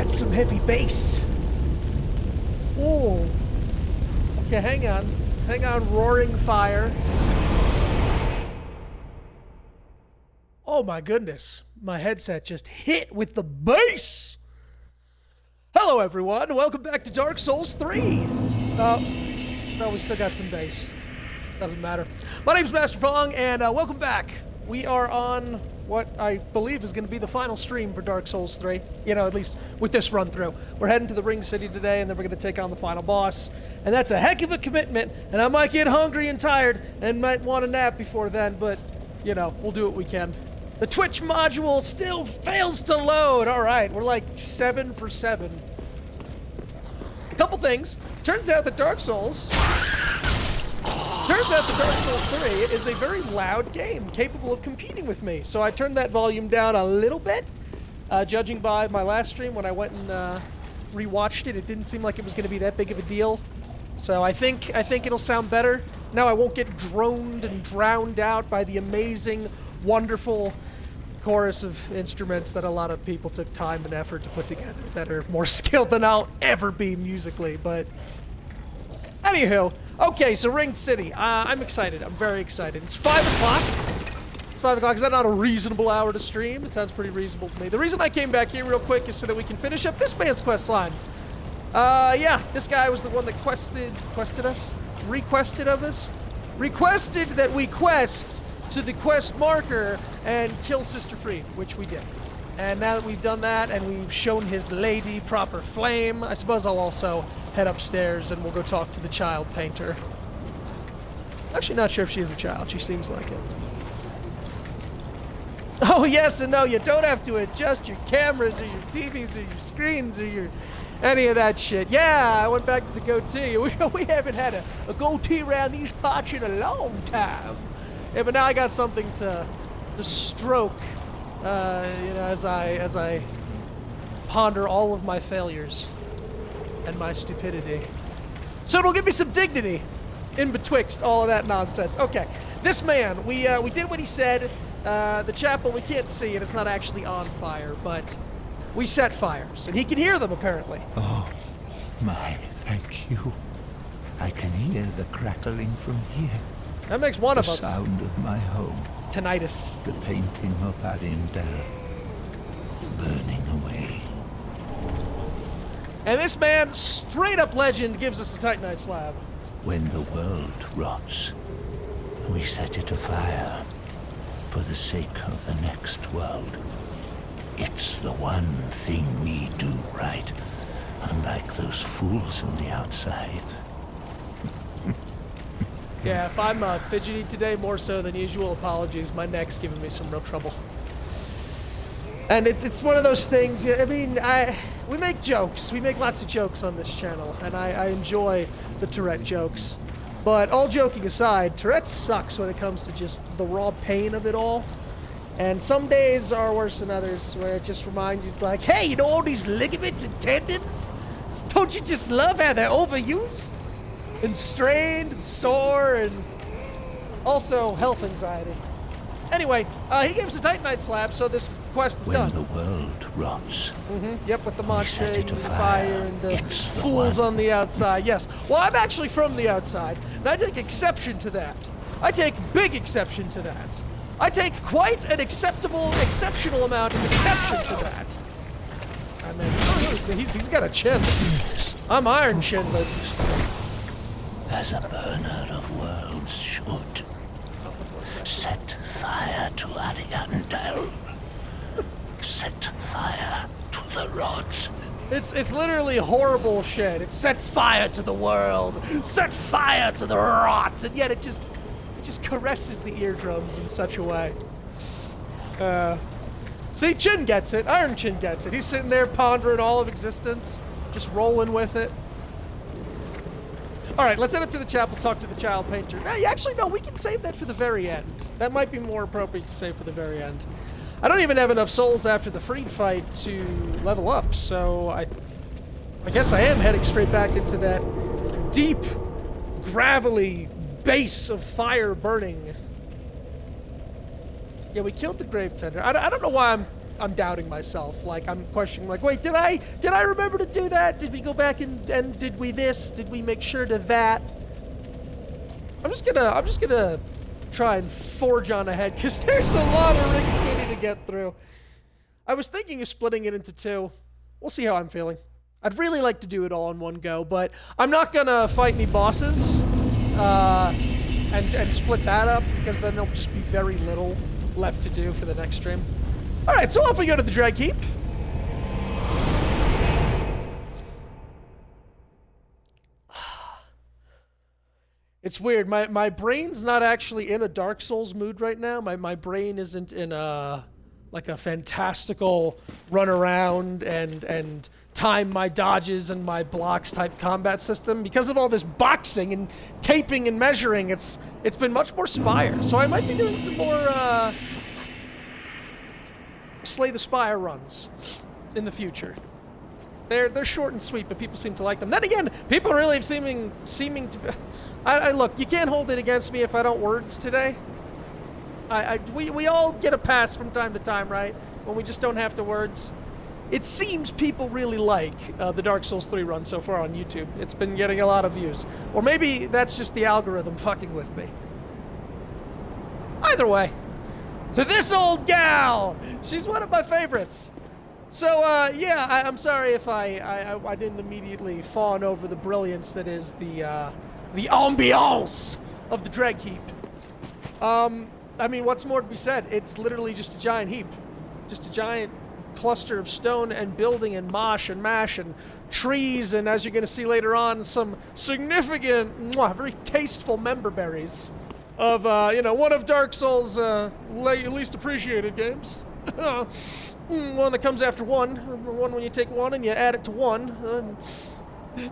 That's some heavy bass. Oh. Okay, hang on. Hang on, roaring fire. Oh my goodness. My headset just hit with the bass. Hello everyone, welcome back to Dark Souls 3. No, we still got some bass. Doesn't matter. My name's Master Fong, and welcome back. We are on what I believe is going to be the final stream for Dark Souls 3. You know, at least with this run-through. We're heading to the Ring City today, and then we're going to take on the final boss. And that's a heck of a commitment, and I might get hungry and tired, and might want a nap before then, but, you know, we'll do what we can. The Twitch module still fails to load. All right, we're like 7 for 7. A couple things. Turns out that Dark Souls 3 is a very loud game, capable of competing with me. So I turned that volume down a little bit. Judging by my last stream when I went and rewatched it, it didn't seem like it was going to be that big of a deal. So I think it'll sound better. Now I won't get droned and drowned out by the amazing, wonderful chorus of instruments that a lot of people took time and effort to put together that are more skilled than I'll ever be musically, but anywho, okay, so Ring City. I'm excited. I'm very excited. It's 5 o'clock. It's 5 o'clock. Is that not a reasonable hour to stream? It sounds pretty reasonable to me. The reason I came back here real quick is so that we can finish up this man's quest line. Yeah, this guy was the one that requested that we quest to the quest marker and kill Sister Fried, which we did. And now that we've done that and we've shown his lady proper flame, I suppose I'll also head upstairs and we'll go talk to the child painter. Actually not sure if she is a child. She seems like it. Oh, yes and no. You don't have to adjust your cameras or your TVs or your screens or your any of that shit. Yeah, I went back to the goatee. We haven't had a goatee around these parts in a long time. Yeah, but now I got something to stroke, you know, as I ponder all of my failures and my stupidity. So it'll give me some dignity in betwixt all of that nonsense. Okay, this man, we did what he said. The chapel, we can't see it. It's not actually on fire, but we set fires, and he can hear them, apparently. Oh, my, thank you. I can hear the crackling from here. That makes one of us. The sound of my home. Tinnitus. The painting of Arindel burning away. And this man, straight up legend, gives us a Titanite slab. When the world rots, we set it afire for the sake of the next world. It's the one thing we do right, unlike those fools on the outside. Yeah, if I'm fidgety today, more so than usual, apologies. My neck's giving me some real trouble. And it's one of those things, I mean, we make jokes. We make lots of jokes on this channel, and I enjoy the Tourette jokes. But all joking aside, Tourette sucks when it comes to just the raw pain of it all. And some days are worse than others, where it just reminds you, it's like, hey, you know all these ligaments and tendons? Don't you just love how they're overused? And strained and sore and also health anxiety. Anyway, he gave us a Titanite slab, so this quest is done. When the world rots. Yep, with the monster and the fire fire and the fools on the outside. Yes. Well, I'm actually from the outside, and I take exception to that. I take big exception to that. I take quite an exceptional amount of exception to that. I mean, he's got a chin. I'm Iron Chin, but as a burner of worlds should. Set fire to Arindel. Set fire to the rods. It's literally horrible shit. It's set fire to the world. Set fire to the rot. And yet it just caresses the eardrums in such a way. See, Chin gets it. Iron Chin gets it. He's sitting there pondering all of existence, just rolling with it. All right, let's head up to the chapel, talk to the child painter. Now, actually, no, we can save that for the very end. That might be more appropriate to save for the very end. I don't even have enough souls after the Fried fight to level up, so I guess I am heading straight back into that deep, gravelly base of fire burning. Yeah, we killed the grave tender. I don't know why I'm I'm doubting myself. Like, I'm questioning, like, wait, did I remember to do that? Did we go back and did we this? Did we make sure to that? I'm just gonna try and forge on ahead, because there's a lot of Ring City to get through. I was thinking of splitting it into 2. We'll see how I'm feeling. I'd really like to do it all in one go, but I'm not gonna fight any bosses and split that up, because then there'll just be very little left to do for the next stream. Alright, so off we go to the Drag Keep. It's weird. My brain's not actually in a Dark Souls mood right now. My brain isn't in a like a fantastical run around and time my dodges and my blocks type combat system. Because of all this boxing and taping and measuring, it's been much more Spire. So I might be doing some more Slay the Spire runs in the future. They're short and sweet, but people seem to like them. Then again, people really seeming to be... look, you can't hold it against me if I don't words today. We all get a pass from time to time, right? When we just don't have to words. It seems people really like the Dark Souls 3 run so far on YouTube. It's been getting a lot of views. Or maybe that's just the algorithm fucking with me. Either way, this old gal! She's one of my favorites. So, yeah, I'm sorry if I didn't immediately fawn over the brilliance that is the ambiance of the Drag Heap. I mean, what's more to be said? It's literally just a giant heap. Just a giant cluster of stone and building and mosh and mash and trees, and as you're going to see later on, some significant, very tasteful member berries of, one of Dark Souls' least appreciated games. One that comes after one when you take one and you add it to one.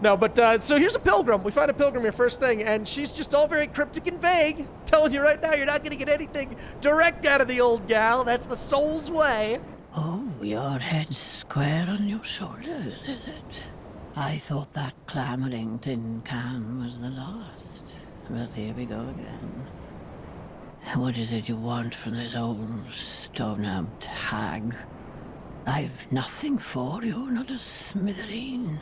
No, but, so here's a pilgrim. We find a pilgrim here first thing, and she's just all very cryptic and vague. Telling you right now, you're not gonna get anything direct out of the old gal. That's the soul's way. Oh, your head's square on your shoulders, is it? I thought that clamoring tin can was the last. But here we go again. What is it you want from this old stone-humped hag? I've nothing for you, not a smithereen.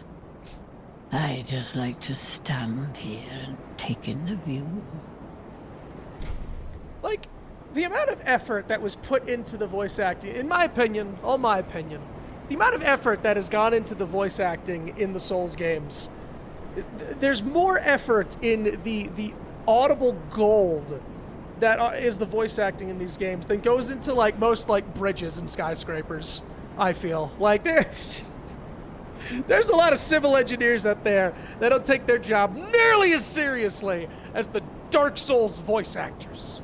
I just like to stand here and take in the view. Like, the amount of effort that was put into the voice acting, in my opinion, all my opinion, the amount of effort that has gone into the voice acting in the Souls games, there's more effort in the audible gold that is the voice acting in these games than goes into, like, most, like, bridges and skyscrapers, I feel. Like, there's a lot of civil engineers out there that don't take their job nearly as seriously as the Dark Souls voice actors.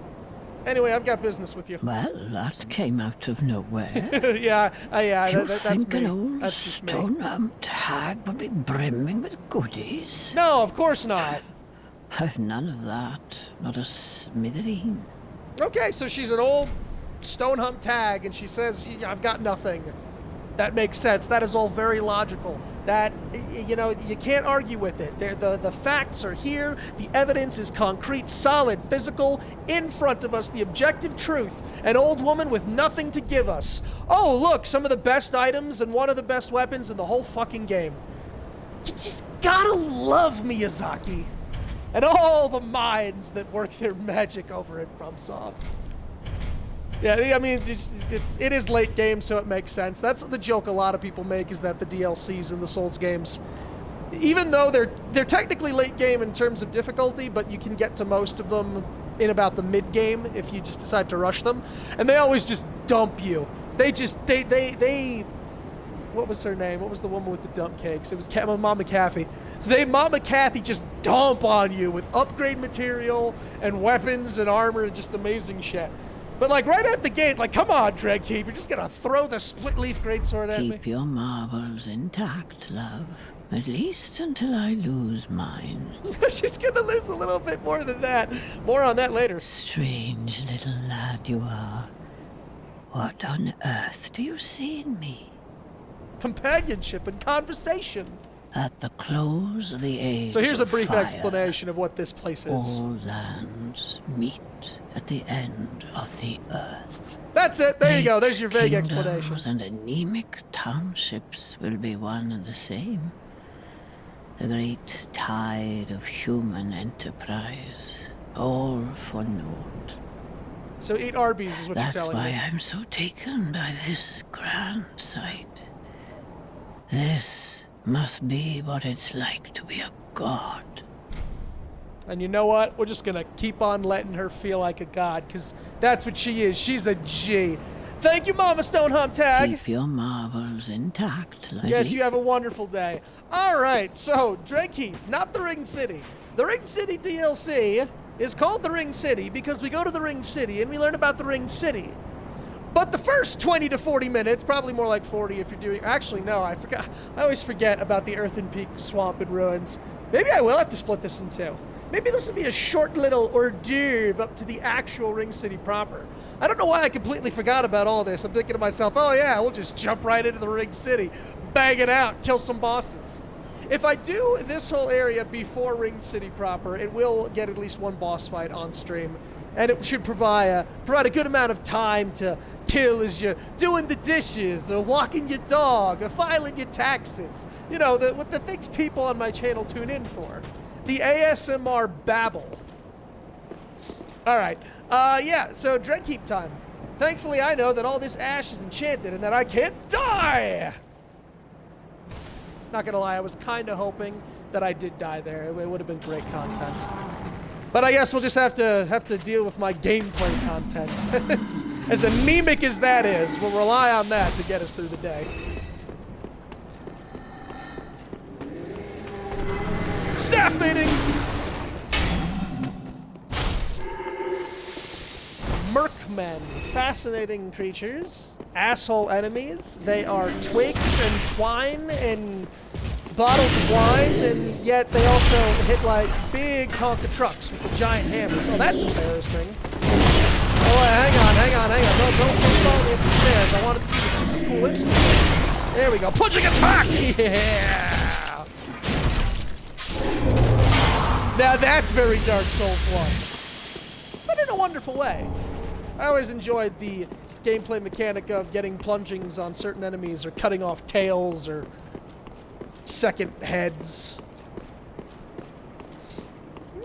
Anyway, I've got business with you. Well, that came out of nowhere. yeah, You that's think me. an old That's just me. stone-humped hag would be brimming with goodies? No, of course not. I've none of that, not a smithereen. Okay, so she's an old stone-humped hag, and she says, I've got nothing. That makes sense. That is all very logical. That, you can't argue with it. The facts are here. The evidence is concrete, solid, physical, in front of us, the objective truth. An old woman with nothing to give us. Oh, look, some of the best items and one of the best weapons in the whole fucking game. You just gotta love Miyazaki. And all the minds that work their magic over at FromSoft. Yeah, I mean, it is late game, so it makes sense. That's the joke a lot of people make, is that the DLCs in the Souls games, even though they're technically late game in terms of difficulty, but you can get to most of them in about the mid game if you just decide to rush them, and they always just dump you. They what was her name? What was the woman with the dump cakes? It was Mama Kathy. Mama Kathy just dump on you with upgrade material and weapons and armor and just amazing shit. But, like, right at the gate, like, come on, Drag Keep, you're just gonna throw the split-leaf greatsword at me? Keep your marbles intact, love. At least until I lose mine. She's gonna lose a little bit more than that. More on that later. Strange little lad you are. What on earth do you see in me? Companionship and conversation. At the close of the age So here's a of brief fire, explanation of what this place is. all lands meet at the end of the earth. That's it. There you go. There's your vague Kingdoms explanation. and anemic townships will be one and the same. The great tide of human enterprise, all for naught. So eat Arby's is what That's you're telling why me. I'm so taken by this grand sight. This must be what it's like to be a god. And you know what? We're just gonna keep on letting her feel like a god, because that's what she is. She's a G. Thank you, Mama Stonehump Tag. Keep your marbles intact, Lizzie. Yes, you have a wonderful day. All right, so Dreadkeep, not the Ring City. The Ring City DLC is called the Ring City because we go to the Ring City and we learn about the Ring City. But the first 20 to 40 minutes, probably more like 40 if you're doing... Actually, no, I forgot. I always forget about the Earthen Peak Swamp and Ruins. Maybe I will have to split this in two. Maybe this will be a short little hors d'oeuvre up to the actual Ring City proper. I don't know why I completely forgot about all this. I'm thinking to myself, oh yeah, we'll just jump right into the Ring City, bang it out, kill some bosses. If I do this whole area before Ring City proper, it will get at least one boss fight on stream. And it should provide a good amount of time to kill as you're doing the dishes, or walking your dog, or filing your taxes. You know, the things people on my channel tune in for. The ASMR babble. All right. Yeah, so Dreadkeep time. Thankfully, I know that all this ash is enchanted and that I can't die! Not gonna lie, I was kind of hoping that I did die there. It would have been great content. But I guess we'll just have to deal with my gameplay content. As anemic as that is, we'll rely on that to get us through the day. Staff meeting! Merkmen, fascinating creatures, asshole enemies. They are twigs and twine and bottles of wine, and yet they also hit like big Tonka trucks with the giant hammers. Oh, that's embarrassing. Oh, hang on. Don't follow me up the stairs. I want it to be the super cool instant. There we go. Plunging attack! Yeah! Now that's very Dark Souls 1. But in a wonderful way. I always enjoyed the gameplay mechanic of getting plungings on certain enemies, or cutting off tails, or second heads.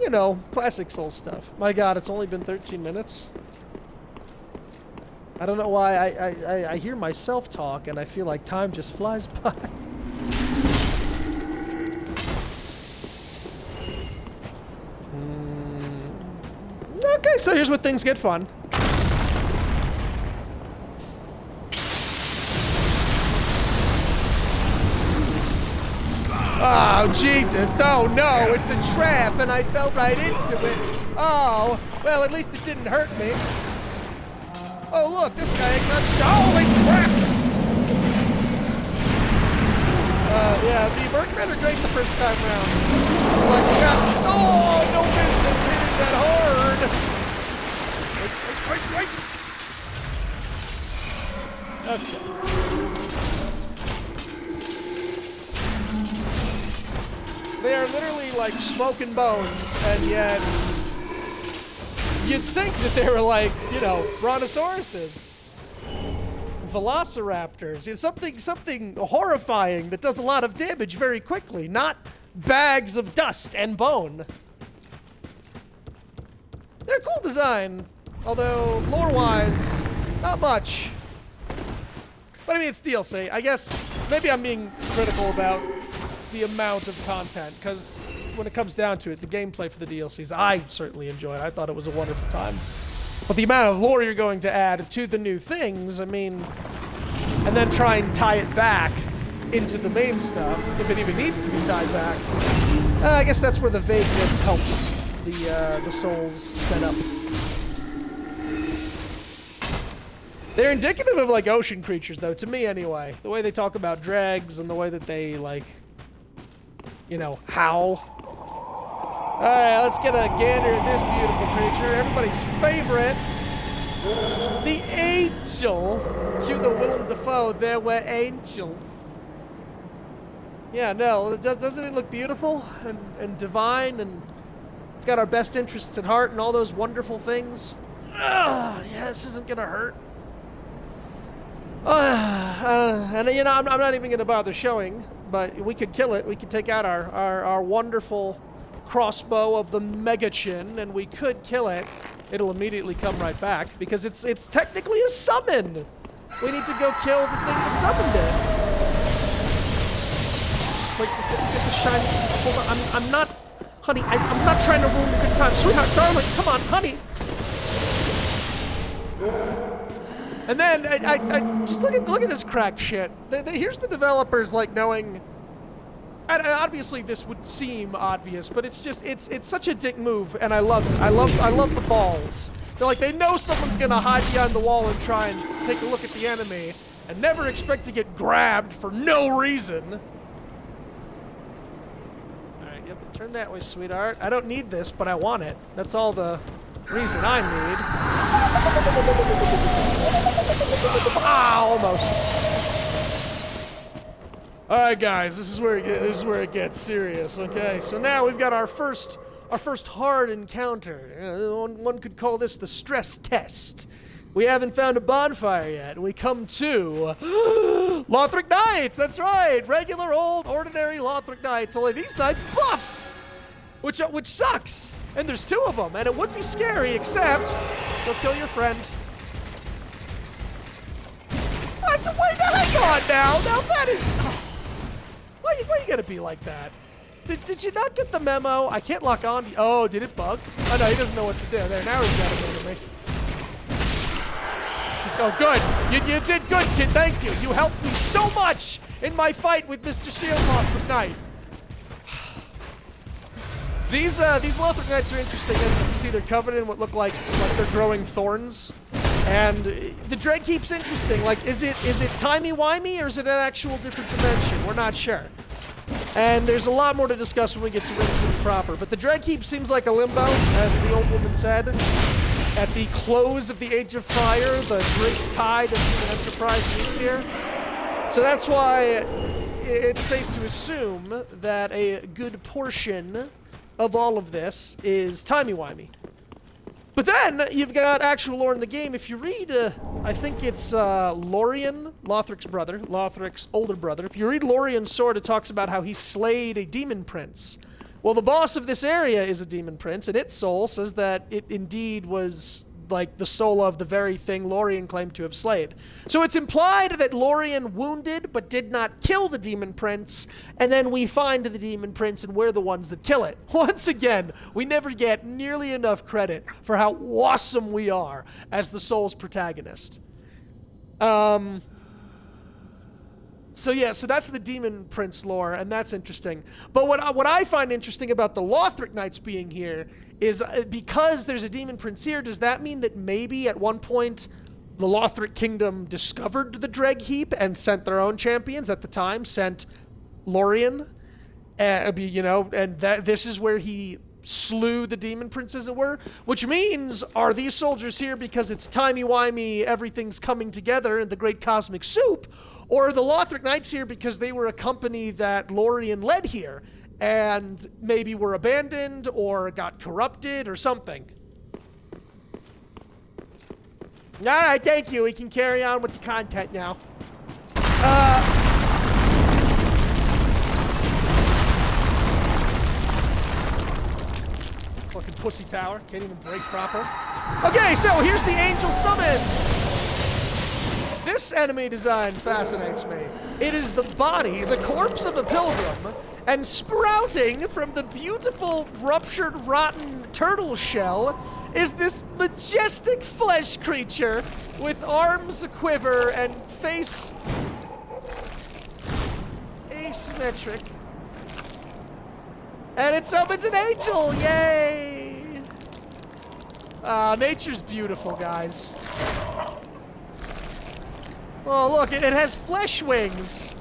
You know, classic Souls stuff. My god, it's only been 13 minutes. I don't know why I hear myself talk and I feel like time just flies by. Okay, so here's where things get fun. Oh, Jesus. Oh, no. It's a trap, and I fell right into it. Oh, well, at least it didn't hurt me. Oh, look. This guy ain't got... Holy crap! Yeah, the Merkmen are great the first time around. It's like, we got... Oh, no business hitting that hard! Wait. Okay. They are literally like smoking bones, and yet you'd think that they were like, you know, brontosauruses, velociraptors, you know, something horrifying that does a lot of damage very quickly, not bags of dust and bone. They're a cool design, although lore-wise, not much. But I mean, it's DLC. I guess maybe I'm being critical about the amount of content, because when it comes down to it, the gameplay for the DLCs, I certainly enjoyed. I thought it was a wonderful time. But the amount of lore you're going to add to the new things, I mean, and then try and tie it back into the main stuff, if it even needs to be tied back, I guess that's where the vagueness helps the Souls setup. They're indicative of, like, ocean creatures, though, to me anyway. The way they talk about dregs and the way that they, like, you know, howl. Alright, let's get a gander at this beautiful creature. Everybody's favorite. The angel. Cue the Willem Dafoe, there were angels. Yeah, no, doesn't it look beautiful and divine, and it's got our best interests at heart and all those wonderful things? Ugh, yeah, this isn't gonna hurt. And you know, I'm not even gonna bother showing, but we could kill it. We could take out our wonderful crossbow of the Mega Chin, and we could kill it. It'll immediately come right back because it's technically a summon. We need to go kill the thing that summoned it. Just let me get the shiny. Hold on, I'm not, honey. I'm not trying to ruin a good time, sweetheart, darling. Come on, honey. And then I just look at this cracked shit. Here's the developers like knowing. And obviously this would seem obvious, but it's just it's such a dick move, and I love it. I love the balls. They're like, they know someone's gonna hide behind the wall and try and take a look at the enemy, and never expect to get grabbed for no reason. All right, yep, turn that way, sweetheart. I don't need this, but I want it. That's all the reason I need. Ah, almost. All right, guys, this is where it gets serious. Okay, so now we've got our first hard encounter. One could call this the stress test. We haven't found a bonfire yet. We come to Lothric Knights. That's right, regular old ordinary Lothric Knights. Only these knights buff, which sucks. And there's two of them, and it would be scary, except go kill your friend. What? Wait, hang on now. Now that is. Why you gotta be like that? Did you not get the memo? I can't lock on. Oh, did it bug? Oh no, he doesn't know what to do. There, now he's got it into me. Oh, good. You did good, kid. Thank you. You helped me so much in my fight with Mr. Shieldlock Knight. These Lothric Knights are interesting. As you can see, they're covered in what look like they're growing thorns. And the Dreadkeep's interesting. Like, is it timey-wimey, or is it an actual different dimension? We're not sure. And there's a lot more to discuss when we get to Ring City proper. But the Dreadkeep seems like a limbo, as the old woman said. At the close of the Age of Fire, the great tide of human enterprise meets here. So that's why it's safe to assume that a good portion of all of this is timey-wimey. But then, you've got actual lore in the game. If you read, I think it's Lorien, Lothric's brother, Lothric's older brother. If you read Lorien's sword, it talks about how he slayed a demon prince. Well, the boss of this area is a demon prince, and its soul says that it indeed was like the soul of the very thing Lorien claimed to have slayed. So it's implied that Lorien wounded but did not kill the demon prince, and then we find the demon prince and we're the ones that kill it. Once again, we never get nearly enough credit for how awesome we are as the soul's protagonist. So that's the Demon Prince lore, and that's interesting. But what I find interesting about the Lothric Knights being here is because there's a Demon Prince here, does that mean that maybe at one point the Lothric Kingdom discovered the Dreadheap and sent their own champions at the time, sent Lorien, and this is where he slew the Demon Prince, as it were? Which means, are these soldiers here because it's timey-wimey, everything's coming together in the great cosmic soup? Or are the Lothric Knights here because they were a company that Lorien led here and maybe were abandoned or got corrupted or something? All right, thank you. We can carry on with the content now. Fucking pussy tower. Can't even break proper. Okay, so here's the Angel Summons. This enemy design fascinates me. It is the body, the corpse of a pilgrim, and sprouting from the beautiful, ruptured, rotten turtle shell is this majestic flesh creature with arms a-quiver and face asymmetric. And it's an angel! Yay! Nature's beautiful, guys. Oh, look, it has flesh wings.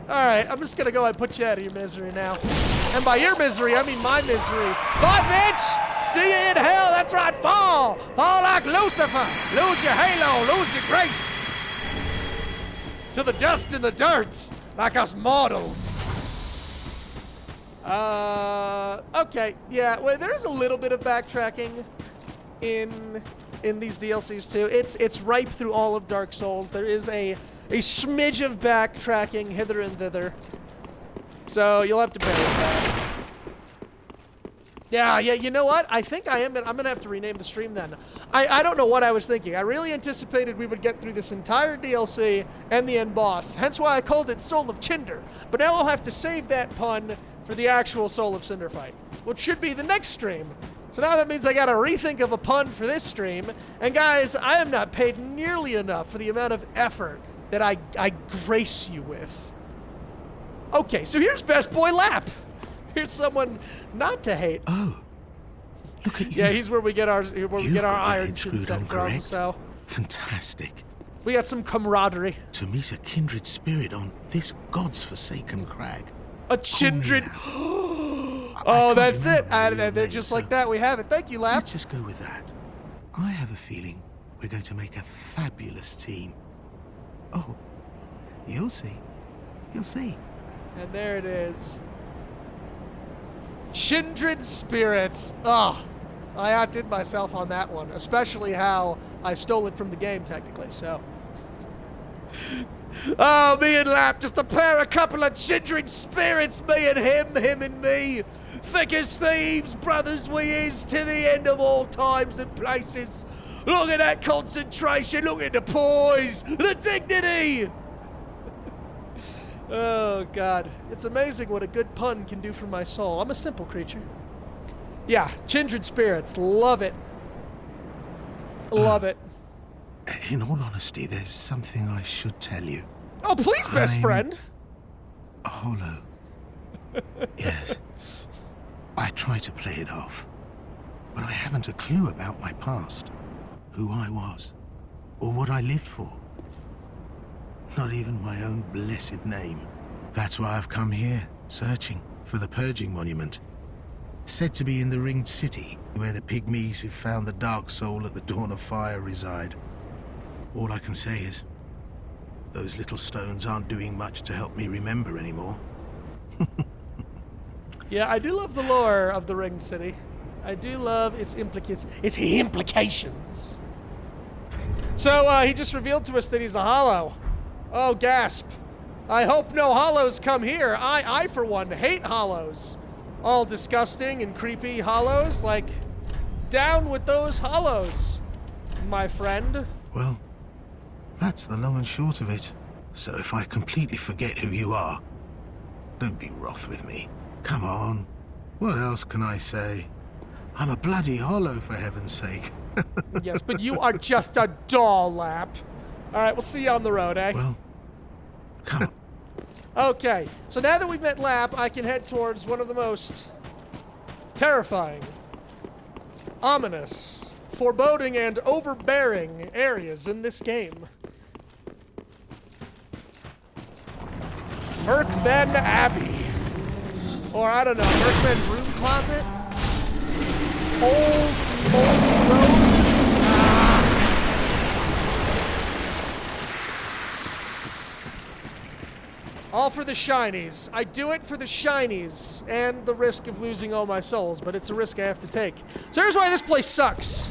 Alright, I'm just gonna go ahead and put you out of your misery now. And by your misery, I mean my misery. Bye, bitch! See you in hell, that's right, fall! Fall like Lucifer! Lose your halo, lose your grace! To the dust and the dirt, like us mortals. Okay, yeah, well, there is a little bit of backtracking in in these DLCs too. It's ripe through all of Dark Souls. There is a smidge of backtracking hither and thither. So you'll have to bear with that. Yeah, you know what? I think I'm gonna have to rename the stream then. I don't know what I was thinking. I really anticipated we would get through this entire DLC and the end boss. Hence why I called it Soul of Chinder. But now I'll have to save that pun for the actual Soul of Cinder fight, which should be the next stream. So now that means I gotta rethink of a pun for this stream. And guys, I am not paid nearly enough for the amount of effort that I grace you with. Okay, so here's Best Boy Lap. Here's someone not to hate. Oh, look at you. Yeah, he's where we get our You've iron got chin the set on from. correct. So Fantastic. we got some camaraderie. To meet a kindred spirit on this god's forsaken crag. A Chindred. I Oh, can't that's it. remember And your they're name, just so like that. We have it. Thank you, Lap. Let's just go with that. I have a feeling we're going to make a fabulous team. Oh, you'll see. You'll see. And there it is. Chindred spirits. Oh, I outdid myself on that one, especially how I stole it from the game, technically, so. Oh, me and Lap, just a couple of Chindred spirits, me and him and me. Thick as thieves, brothers we is, to the end of all times and places. Look at that concentration, look at the poise, the dignity. Oh, God. It's amazing what a good pun can do for my soul. I'm a simple creature. Yeah, Chindred spirits. Love it. Love it. In all honesty, there's something I should tell you. Oh, please, best I'm- friend. Hollow. Yes. I try to play it off, but I haven't a clue about my past, who I was, or what I lived for. Not even my own blessed name. That's why I've come here, searching for the Purging Monument. Said to be in the Ringed City, where the pygmies who found the Dark Soul at the Dawn of Fire reside. All I can say is, those little stones aren't doing much to help me remember anymore. Yeah, I do love the lore of the Ring City. I do love its implications. So, he just revealed to us that he's a hollow. Oh, gasp. I hope no hollows come here. I for one, hate hollows. All disgusting and creepy hollows. Like, down with those hollows, my friend. Well, that's the long and short of it. So if I completely forget who you are, don't be wroth with me. Come on. What else can I say? I'm a bloody hollow, for heaven's sake. Yes, but you are just a doll, Lap. All right, we'll see you on the road, eh? Well, come on. Okay, so now that we've met Lap, I can head towards one of the most terrifying, ominous, foreboding, and overbearing areas in this game. Merkmen Abbey. Or, I don't know, Merkmen Room Closet? Old road? All for the shinies. I do it for the shinies and the risk of losing all my souls, but it's a risk I have to take. So here's why this place sucks.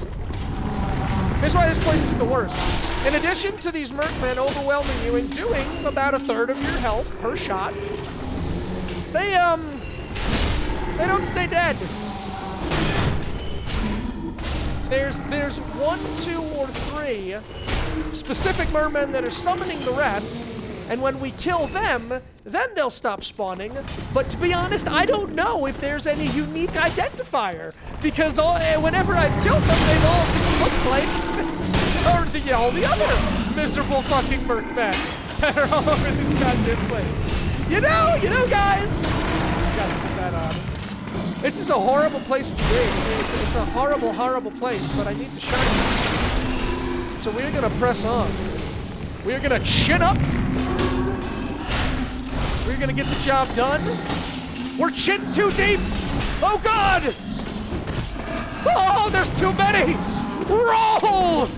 Here's why this place is the worst. In addition to these Merkmen overwhelming you and doing about a third of your health per shot, they don't stay dead. There's 1, 2, or 3 specific mermen that are summoning the rest, and when we kill them, then they'll stop spawning. But to be honest, I don't know if there's any unique identifier, because whenever I've killed them, they've all just looked like all the other miserable fucking merkmen that are all over this goddamn place. You know, guys. Gotta put that on. This is a horrible place to be. It's a horrible, horrible place, but I need to shine this. So we're gonna press on. We're gonna chin up. We're gonna get the job done. We're chin too deep. Oh God! Oh, there's too many. Roll!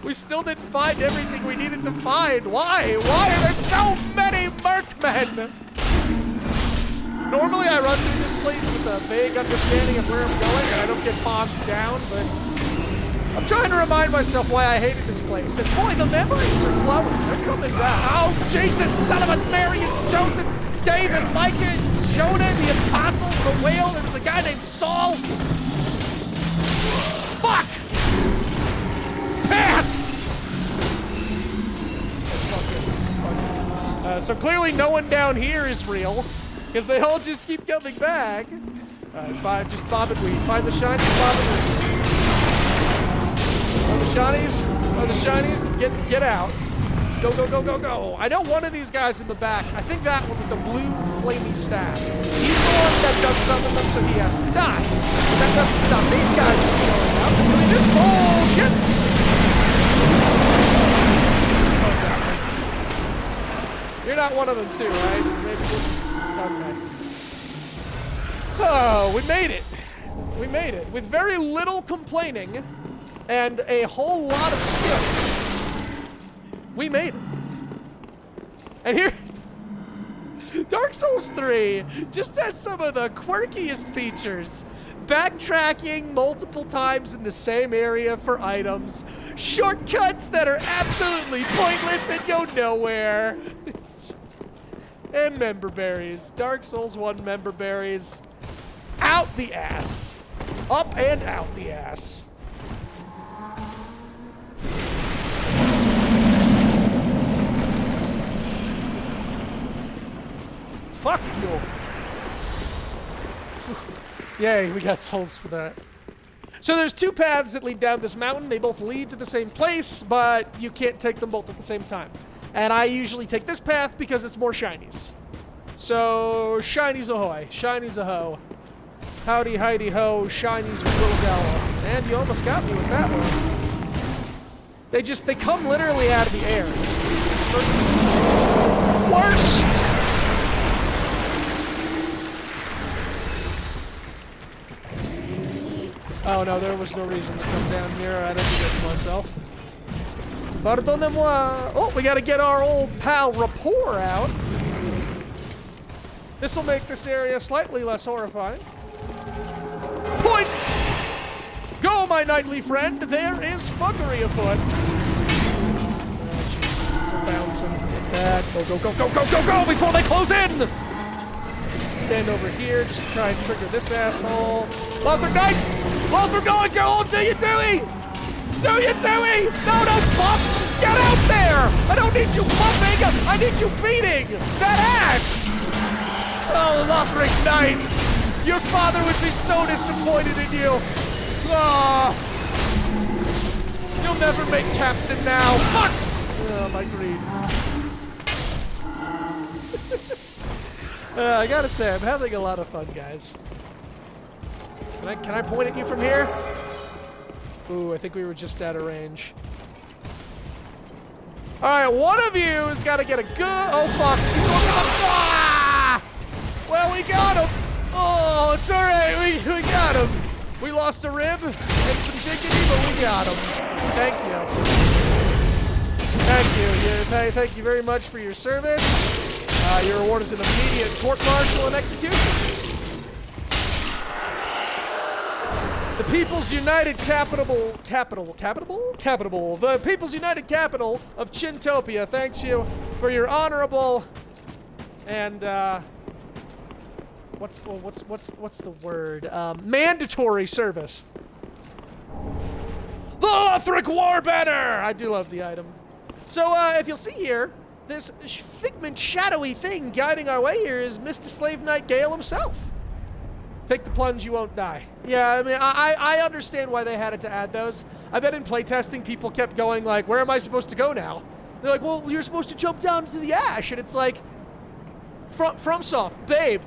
We still didn't find everything we needed to find. Why? Why are there so many Merkmen? Normally I run through this place with a vague understanding of where I'm going and I don't get bogged down, but... I'm trying to remind myself why I hated this place. And boy, the memories are flowing. They're coming back. Oh, Jesus, son of a Mary and Joseph, David, Micah, Jonah, the apostles, the whale. There was a guy named Saul. Fuck! Pass! So clearly no one down here is real, because they all just keep coming back. Just bob and weave. Find the shinies, bob and weave. Oh, the shinies. Oh, the shinies. Get out. Go, go, go, go, go. I know one of these guys in the back. I think that one with the blue flamey staff. He's the one that does summon them, so he has to die. But that doesn't stop these guys from showing up and doing this bullshit. You're not one of them too, right? Maybe we'll just... Okay. Oh, we made it. We made it. With very little complaining and a whole lot of skill. We made it. And here... Dark Souls 3 just has some of the quirkiest features. Backtracking multiple times in the same area for items. Shortcuts that are absolutely pointless and go nowhere. And member berries. Dark Souls 1 member berries. Out the ass. Up and out the ass. Fuck you. Yay, we got souls for that. So there's two paths that lead down this mountain. They both lead to the same place, but you can't take them both at the same time. And I usually take this path because it's more shinies. So, shinies ahoy. Shinies aho. Howdy, heidi ho. Shinies will go. And you almost got me with that one. They come literally out of the air. Worst! Oh no, there was no reason to come down here. I didn't do that to myself. Pardonnez-moi. Oh, we gotta get our old pal Rapport out. This will make this area slightly less horrifying. Point! Go, my knightly friend. There is fuckery afoot. Oh, jeez. We're bouncing. Get that. Go, go, go, go, go, go, go before they close in! Stand over here. Just try and trigger this asshole. Lothar Knight! Lothar, go on to you, Dewey! Do you, Dewey? No, don't bump! Get out there! I don't need you bumping! I need you beating that ass! Oh, Lothar Knight! Your father would be so disappointed in you! Oh, you'll never make captain now! Fuck! Oh, my greed. I gotta say, I'm having a lot of fun, guys. Can I point at you from here? Ooh, I think we were just out of range. Alright, one of you has got to get a good... Oh, fuck. He's going to the... Ah! Well, we got him. Oh, it's alright. We got him. We lost a rib and some dignity, but we got him. Thank you. Thank you. Thank you very much for your service. Your reward is an immediate court-martial and execution. The People's United Capital, the People's United Capital of Chintopia thanks you for your honorable and what's the word? Mandatory service. The Lothric War Banner! I do love the item. So if you'll see here, this figment shadowy thing guiding our way here is Mr. Slave Knight Gale himself. Take the plunge, you won't die. Yeah, I mean, I understand why they had to add those. I bet in playtesting, people kept going like, where am I supposed to go now? They're like, well, you're supposed to jump down to the ash. And it's like, FromSoft, babe,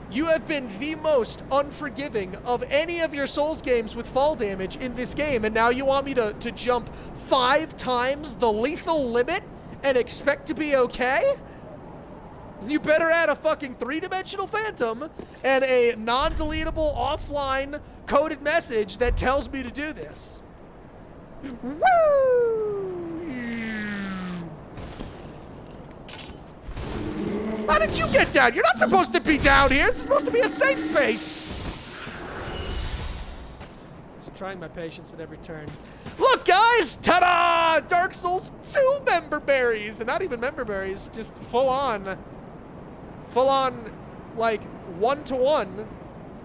you have been the most unforgiving of any of your Souls games with fall damage in this game, and now you want me to jump 5 times the lethal limit and expect to be okay? You better add a fucking 3-dimensional phantom and a non-deletable offline coded message that tells me to do this. Woo! How did you get down? You're not supposed to be down here. It's supposed to be a safe space. Just trying my patience at every turn. Look, guys! Ta-da! Dark Souls 2 member berries! And not even member berries, just full-on, like, one-to-one.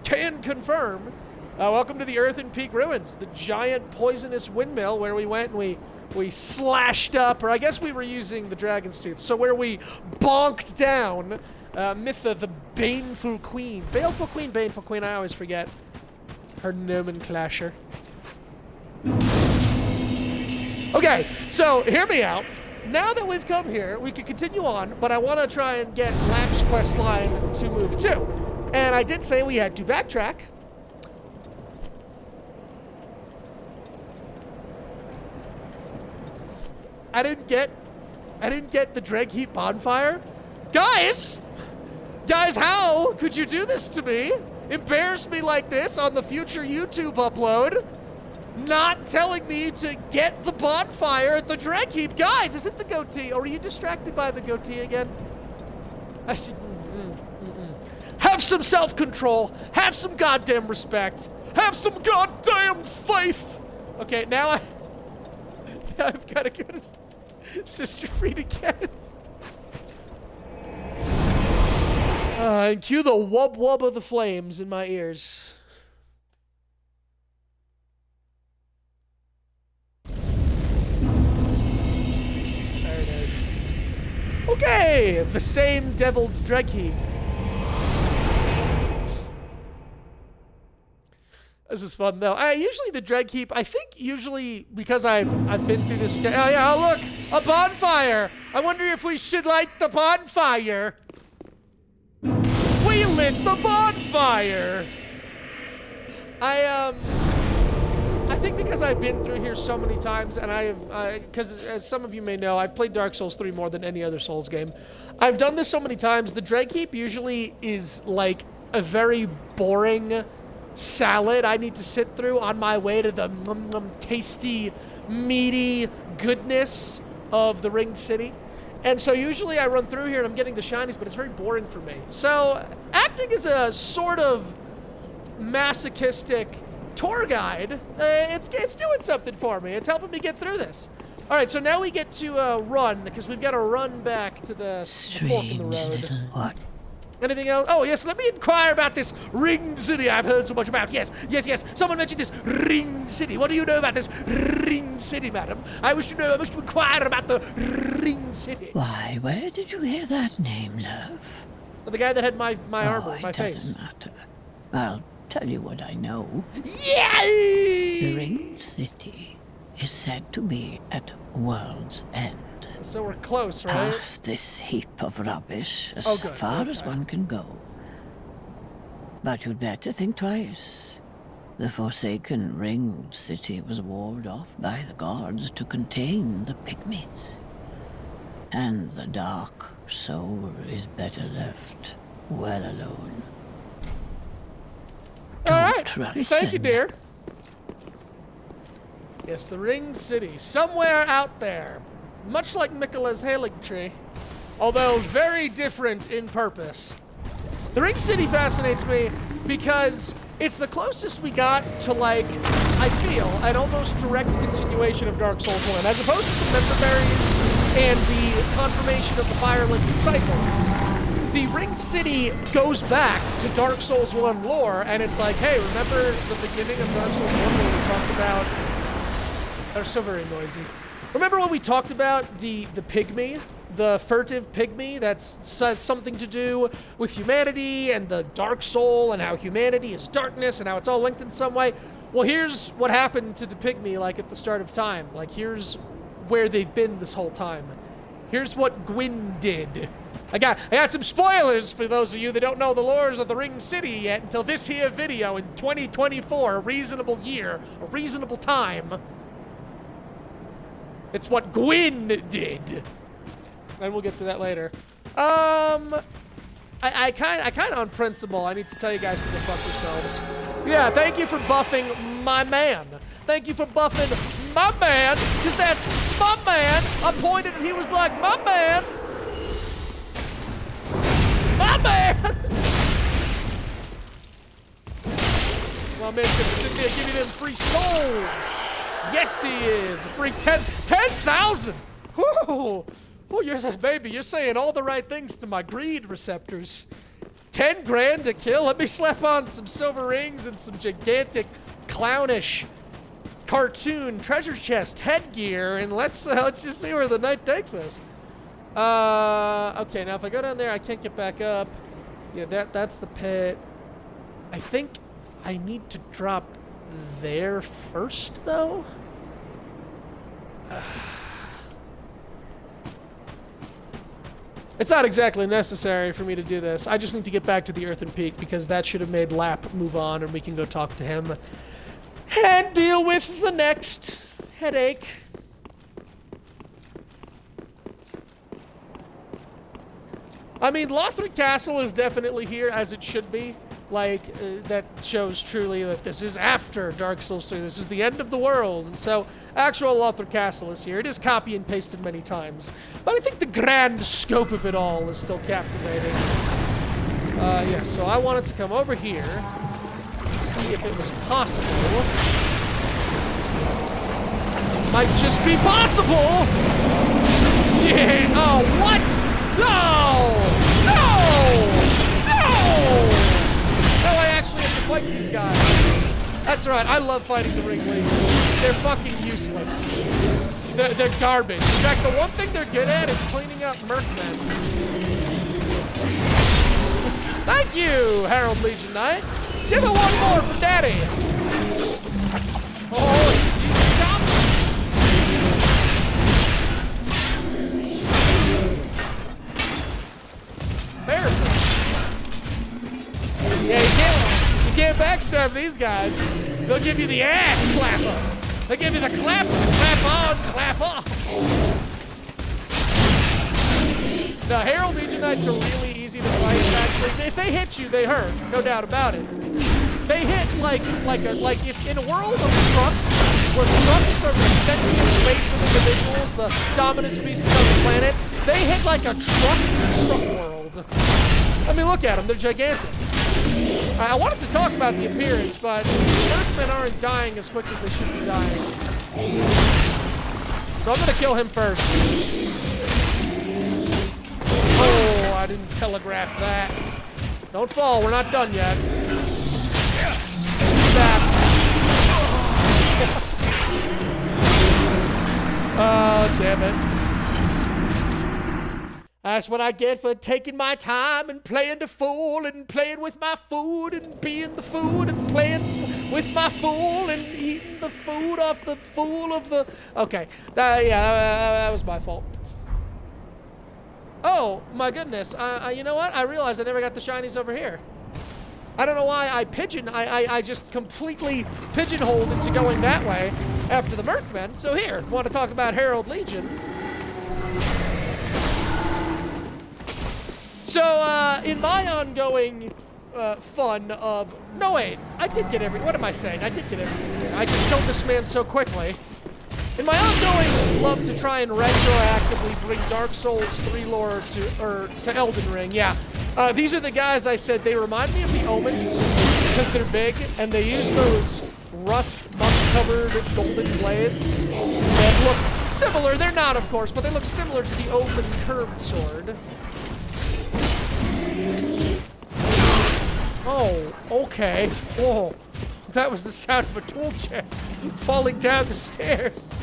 Can confirm. Welcome to the Earthen Peak Ruins, the giant poisonous windmill where we went and we slashed up, or I guess we were using the Dragon's Tooth, so where we bonked down Mytha, the Baneful Queen. Baleful Queen, I always forget her nomenclature. Okay, so hear me out. Now that we've come here, we can continue on, but I want to try and get Lamp's quest line to move too. And I did say we had to backtrack. I didn't get the Dreg Heap bonfire. Guys, how could you do this to me? Embarrass me like this on the future YouTube upload? Not telling me to get the bonfire at the Dreg Heap. Guys, is it the goatee? Or are you distracted by the goatee again? I should... Have some self-control. Have some goddamn respect. Have some goddamn faith. Okay, now I've got to go to Sister Fried again. And cue the wub wub of the flames in my ears. There it is. Okay, the same deviled Dreg Heap. This is fun though. Usually the Dreg Heap, I think usually because I've been through this. Oh yeah, oh look, a bonfire. I wonder if we should light the bonfire. We lit the bonfire. I think because I've been through here so many times, and because as some of you may know, I've played Dark Souls 3 more than any other Souls game. I've done this so many times. The Dreg Heap usually is like a very boring salad I need to sit through on my way to the tasty, meaty goodness of the Ringed City. And so usually I run through here and I'm getting the shinies, but it's very boring for me. So acting as a sort of masochistic tour guide, it's doing something for me. It's helping me get through this. All right, so now we get to run, because we've got to run back to the fork in the road. Little what? Anything else? Oh, yes, let me inquire about this Ringed City I've heard so much about. Yes. Someone mentioned this Ringed City. What do you know about this Ringed City, madam? I wish to inquire about the Ringed City. Why, where did you hear that name, love? Well, the guy that had my armor, my face. It doesn't matter. I'll tell you what I know. Yay! The Ringed City is said to be at World's End. So we're close, right? Past this heap of rubbish as Oh, good. far as Okay. one can go. But you'd better think twice. The forsaken Ringed City was walled off by the gods to contain the pygmies. And the dark soul is better left well alone. All right. Don't Thank you, listen. dear. Yes, the Ringed City. Somewhere out there. Much like Miquella's Hailing Tree. Although very different in purpose. The Ringed City fascinates me because it's the closest we got to, like, I feel, an almost direct continuation of Dark Souls 1. As opposed to the Member Berries and the confirmation of the Fire Linking cycle. The Ringed City goes back to Dark Souls 1 lore, and it's like, hey, remember the beginning of Dark Souls 1 where we talked about... They're so very noisy. Remember when we talked about the pygmy? The furtive pygmy that says something to do with humanity and the dark soul and how humanity is darkness and how it's all linked in some way? Well, here's what happened to the pygmy, like, at the start of time. Like, here's where they've been this whole time. Here's what Gwyn did. I got some spoilers for those of you that don't know the lores of the Ringed City yet until this here video in 2024, a reasonable year, a reasonable time. It's what Gwyn did. And we'll get to that later. I kind of on principle, I need to tell you guys to go fuck yourselves. Yeah, thank you for buffing my man. Thank you for buffing my man, because that's my man. I pointed and he was like, my man. My man. My man's gonna sit there and give you them free souls. Yes, he is. A free 10,000. Whoa. Oh, you're saying all the right things to my greed receptors. 10 grand to kill? Let me slap on some silver rings and some gigantic, clownish, cartoon treasure chest headgear, and let's just see where the night takes us. Okay, now if I go down there, I can't get back up. Yeah, that's the pit. I think I need to drop there first, though. It's not exactly necessary for me to do this. I just need to get back to the Earthen Peak because that should have made Lap move on and we can go talk to him and deal with the next headache. I mean, Lothric Castle is definitely here as it should be. Like, that shows truly that this is after Dark Souls 3. This is the end of the world. And so, actual Lothric Castle is here. It is copy and pasted many times. But I think the grand scope of it all is still captivating. Yeah, so I wanted to come over here and see if it was possible. It might just be possible! Yeah! Oh, what? No! No! No! No, I actually have to fight these guys. That's right, I love fighting the Ring Legion. They're fucking useless. They're garbage. In fact, the one thing they're good at is cleaning up Mercmen. Thank you, Herald Legion Knight. Give it one more for Daddy. Oh, he's chopping. Embarrassing. Yeah, you can't backstab these guys. They'll give you the ass clapper. They give you the clapper. Clap on, clap off. The Herald Legion Knights are really easy to fight, actually. If they hit you, they hurt. No doubt about it. They hit like if in a world of trucks, where trucks are the sentient race of individuals, the dominant species on the planet, they hit like a truck world. I mean, look at them. They're gigantic. I wanted to talk about the appearance, but Earthmen aren't dying as quick as they should be dying. So I'm going to kill him first. Oh, I didn't telegraph that. Don't fall. We're not done yet. Oh, damn it. That's what I get for taking my time and playing the fool and playing with my food and being the food and playing with my fool and eating the food off the fool of the... Okay, that was my fault. Oh, my goodness. You know what? I realized I never got the shinies over here. I don't know why I just completely pigeonholed into going that way after the Mercmen. So here, want to talk about Herald Legion. So, in my ongoing fun of... No, wait. I did get everything. What am I saying? I did get everything. I just killed this man so quickly. In my ongoing love to try and retroactively bring Dark Souls 3 lore to Elden Ring, yeah. These are the guys I said, they remind me of the Omens because they're big and they use those rust muck-covered golden blades that look similar. They're not, of course, but they look similar to the Omen curved sword. Oh, okay. Whoa. That was the sound of a tool chest falling down the stairs.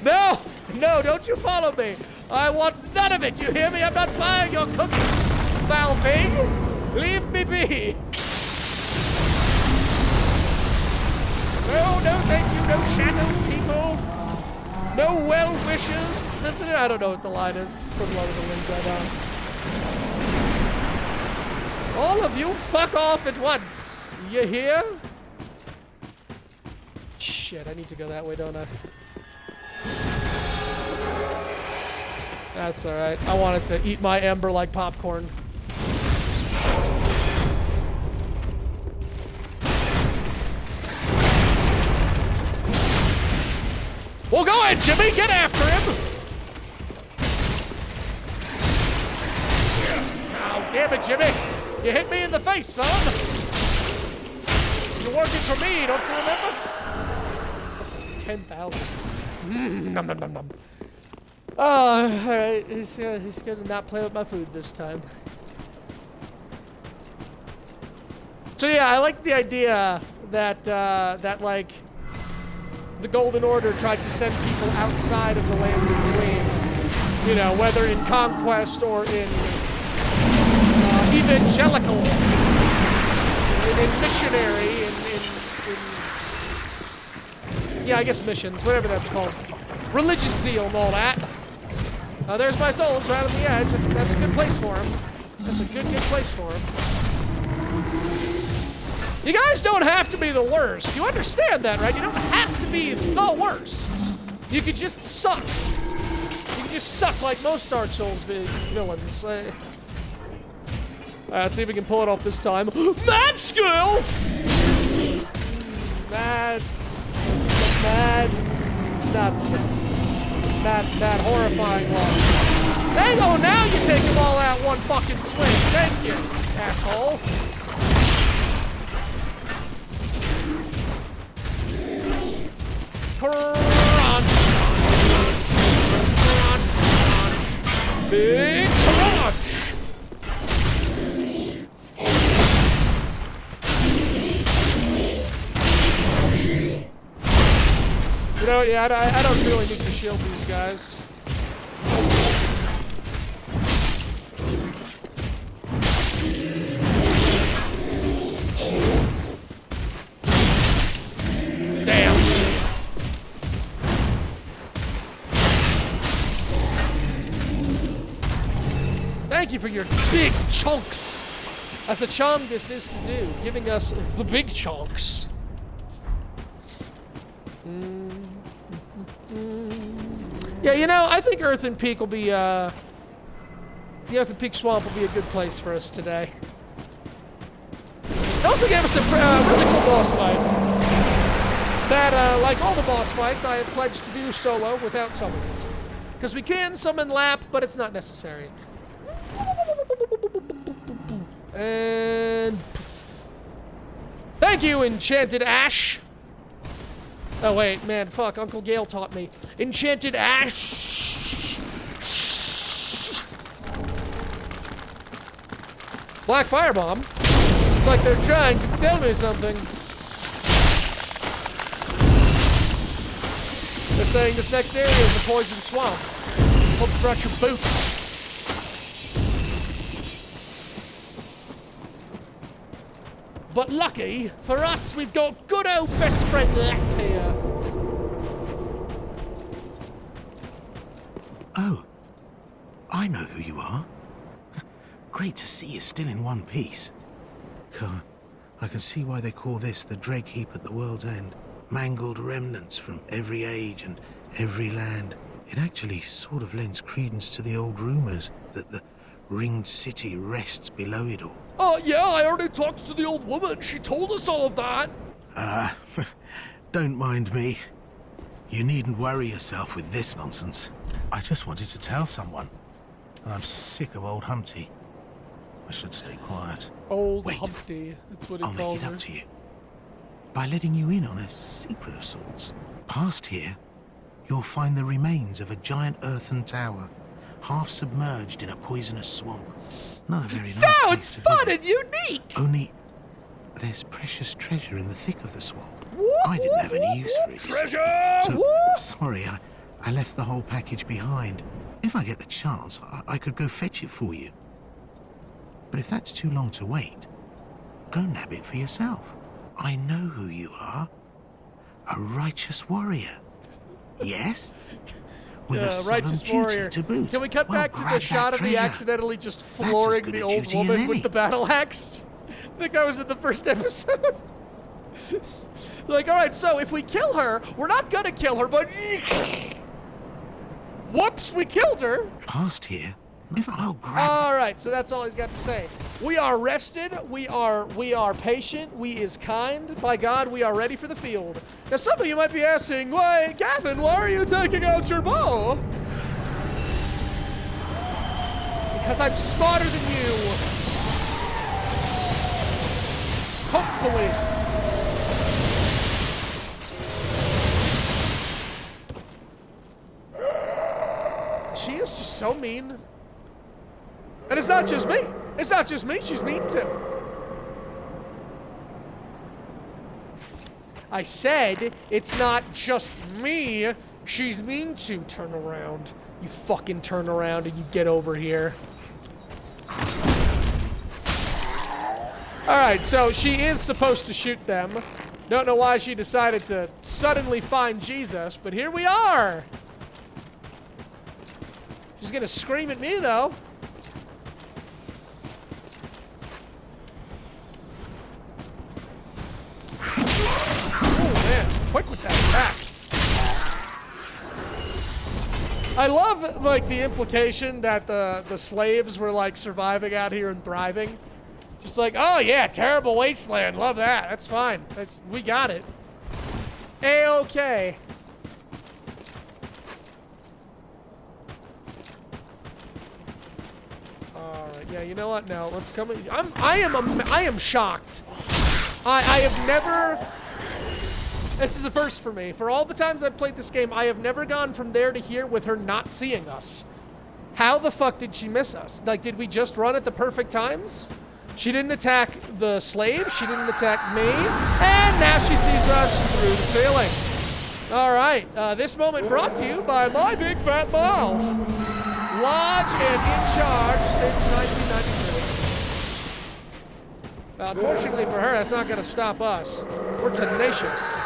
No! No, don't you follow me. I want none of it. You hear me? I'm not buying your cookies, foul thing. Leave me be. No, no, thank you. No shadow people. No well wishes. Listen, I don't know what the line is from Lord of the Rings. I don't. All of you fuck off at once. You hear? Shit, I need to go that way, don't I? That's alright. I wanted to eat my ember like popcorn. Well, go ahead, Jimmy! Get after him! Oh, damn it, Jimmy! You hit me in the face, son! You're working for me, don't you remember? 10,000. Nom nom nom nom. Oh, alright. He's gonna not play with my food this time. So yeah, I like the idea that, that like, the Golden Order tried to send people outside of the lands of between. You know, whether in conquest or in evangelical, in missionary, yeah, I guess missions, whatever that's called. Religious zeal and all that. There's my souls right on the edge. That's a good place for him. That's a good place for him. You guys don't have to be the worst. You understand that, right? You don't have to be the worst. You could just suck. You can just suck like most Dark Souls villains. Let's see if we can pull it off this time. Mad skill! Mad, not skill. Mad horrifying one. There you go, now you take them all out one fucking swing. Thank you, asshole. Crunch. Big crunch. You know, yeah, I don't really need to shield these guys. Damn. Thank you for your big chunks, as a chungus is to do, giving us the big chunks. Yeah, you know, I think Earthen Peak will be, the Earthen Peak Swamp will be a good place for us today. It also gave us a really cool boss fight. That, like all the boss fights, I have pledged to do solo without summons. Because we can summon Lap, but it's not necessary. And... thank you, Enchanted Ash! Oh wait, man, fuck, Uncle Gale taught me. Enchanted Ash! Black Firebomb? It's like they're trying to tell me something. They're saying this next area is a poison swamp. Hope you brought your boots. But lucky for us, we've got good old best friend Lap here. Oh, I know who you are. Great to see you still in one piece. God, I can see why they call this the Dreg Heap at the world's end. Mangled remnants from every age and every land. It actually sort of lends credence to the old rumors that the ringed city rests below it all. Oh, yeah, I already talked to the old woman. She told us all of that. Don't mind me. You needn't worry yourself with this nonsense. I just wanted to tell someone. And I'm sick of old Humpty. I should stay quiet. Old Wait. Humpty, that's what he I'll calls make it her. up to you. By letting you in on a secret of sorts. Past here, you'll find the remains of a giant earthen tower, half submerged in a poisonous swamp. Not a very nice place Sounds to fun visit. and unique! Only, there's precious treasure in the thick of the swamp. Whoop, I didn't have any whoop, use for it. treasure! So, Whoop. sorry, I left the whole package behind. If I get the chance, I could go fetch it for you. But if that's too long to wait, go nab it for yourself. I know who you are. A righteous warrior. Yes? With a solemn righteous duty warrior. to boot. Can we cut Well, back to the grab shot that of me treasure. accidentally just as flooring good the a old duty as woman any. with the battle axe? I think that was in the first episode. Like, alright, so if we kill her, we're not gonna kill her, but... whoops, we killed her! Past here, if I'll grab Alright, so that's all he's got to say. We are rested, we are patient, we is kind. By God, we are ready for the field. Now some of you might be asking, why, Gavin, why are you taking out your bow? Because I'm smarter than you. Hopefully. She is just so mean. And it's not just me. It's not just me she's mean to. I said it's not just me she's mean to. Turn around. You fucking turn around and you get over here. Alright, so she is supposed to shoot them. Don't know why she decided to suddenly find Jesus, but here we are. She's gonna scream at me, though. Oh, man. Quick with that attack. I love, like, the implication that the slaves were, like, surviving out here and thriving. Just like, oh, yeah, terrible wasteland. Love that. That's fine. We got it. A-okay. Yeah, you know what? No, let's come. I am shocked. I have never. This is a first for me. For all the times I've played this game, I have never gone from there to here with her not seeing us. How the fuck did she miss us? Like, did we just run at the perfect times? She didn't attack the slave. She didn't attack me. And now she sees us through the ceiling. All right. This moment brought to you by my big fat mouth. Large and in charge since 1993. Unfortunately for her, that's not going to stop us. We're tenacious.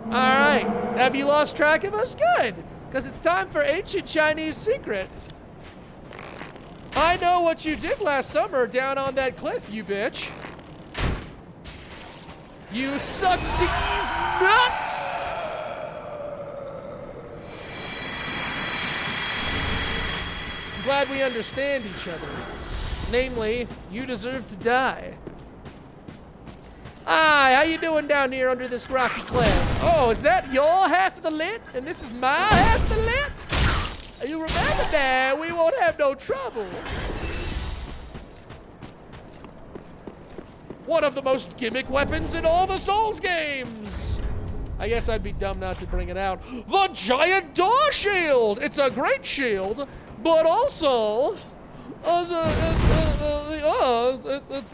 All right. Have you lost track of us? Good, because it's time for Ancient Chinese Secret. I know what you did last summer down on that cliff, you bitch. You sucked these nuts! I'm glad we understand each other. Namely, you deserve to die. Hi, how you doing down here under this rocky cliff? Oh, is that your half of the lit? And this is my half of the lit? You remember that? We won't have no trouble. One of the most gimmick weapons in all the Souls games. I guess I'd be dumb not to bring it out. The giant door shield. It's a great shield, but also, it's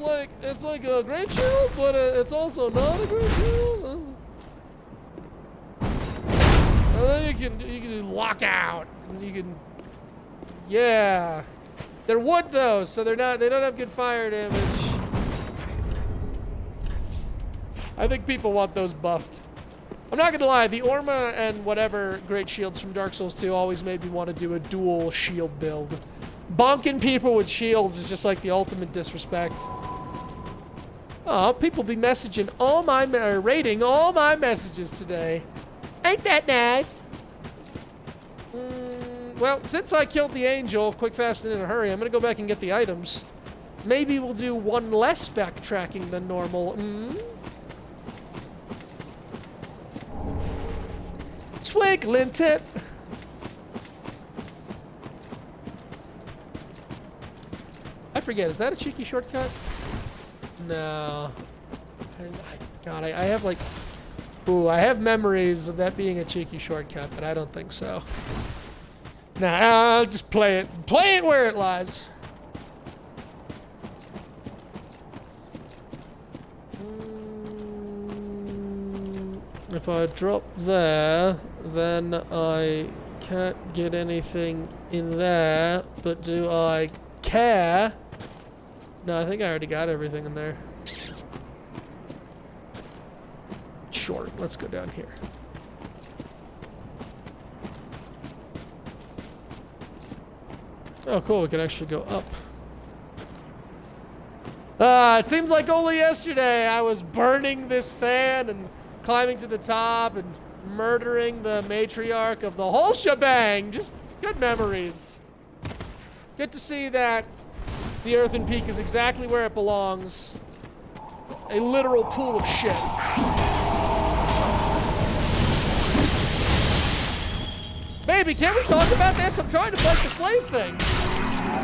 like a great shield, but it's also not a great shield. And then you can lock out. And you can, yeah. They're wood though, so they don't have good fire damage. I think people want those buffed. I'm not gonna lie, the Orma and whatever great shields from Dark Souls 2 always made me want to do a dual shield build. Bonking people with shields is just like the ultimate disrespect. Oh, people be messaging all my, rating all my messages today. Ain't that nice? Well, since I killed the angel quick, fast, and in a hurry, I'm gonna go back and get the items. Maybe we'll do one less backtracking than normal. Twinkling tip. I forget, is that a cheeky shortcut? No. God, I have like... Ooh, I have memories of that being a cheeky shortcut, but I don't think so. Nah, I'll just play it. Play it where it lies. If I drop there, then I can't get anything in there, but do I care? No, I think I already got everything in there. Sure, let's go down here. Oh, cool, we can actually go up. It seems like only yesterday I was burning this fan and climbing to the top and murdering the matriarch of the whole shebang. Just good memories. Good to see that the Earthen Peak is exactly where it belongs. A literal pool of shit. Baby, can we talk about this? I'm trying to fight the slave thing.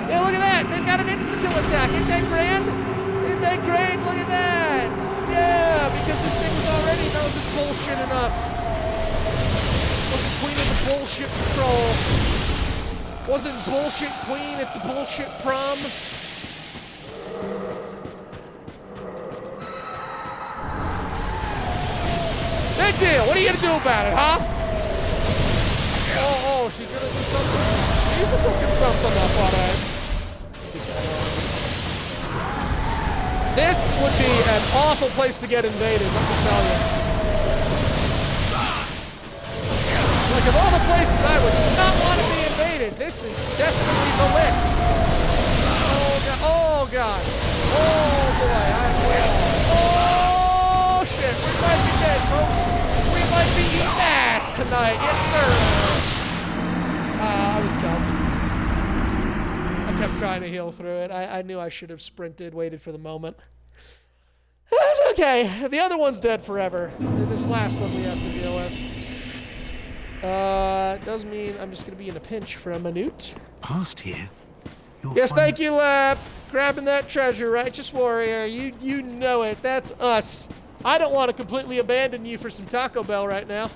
Yeah, look at that. They've got an insta-kill attack. Isn't that grand? Isn't that great? Look at that. wasn't bullshit enough. Wasn't Queen of the Bullshit Patrol. Wasn't Bullshit Queen at the Bullshit Prom. Big deal. What are you gonna do about it, huh? Oh, she's gonna do something. She's cooking something up, alright. This would be an awful place to get invaded, let me tell you. Like, of all the places I would not want to be invaded, this is definitely the list. Oh, God. Oh, boy. Oh, shit. We might be dead, folks. We might be eating ass tonight. Yes, sir. I was dumb. I kept trying to heal through it. I knew I should have sprinted, waited for the moment. That's okay. The other one's dead forever. This last one we have to deal with. Does mean I'm just going to be in a pinch for a minute. Past here? Yes, thank you, Lap. Grabbing that treasure, Righteous Warrior. You know it. That's us. I don't want to completely abandon you for some Taco Bell right now.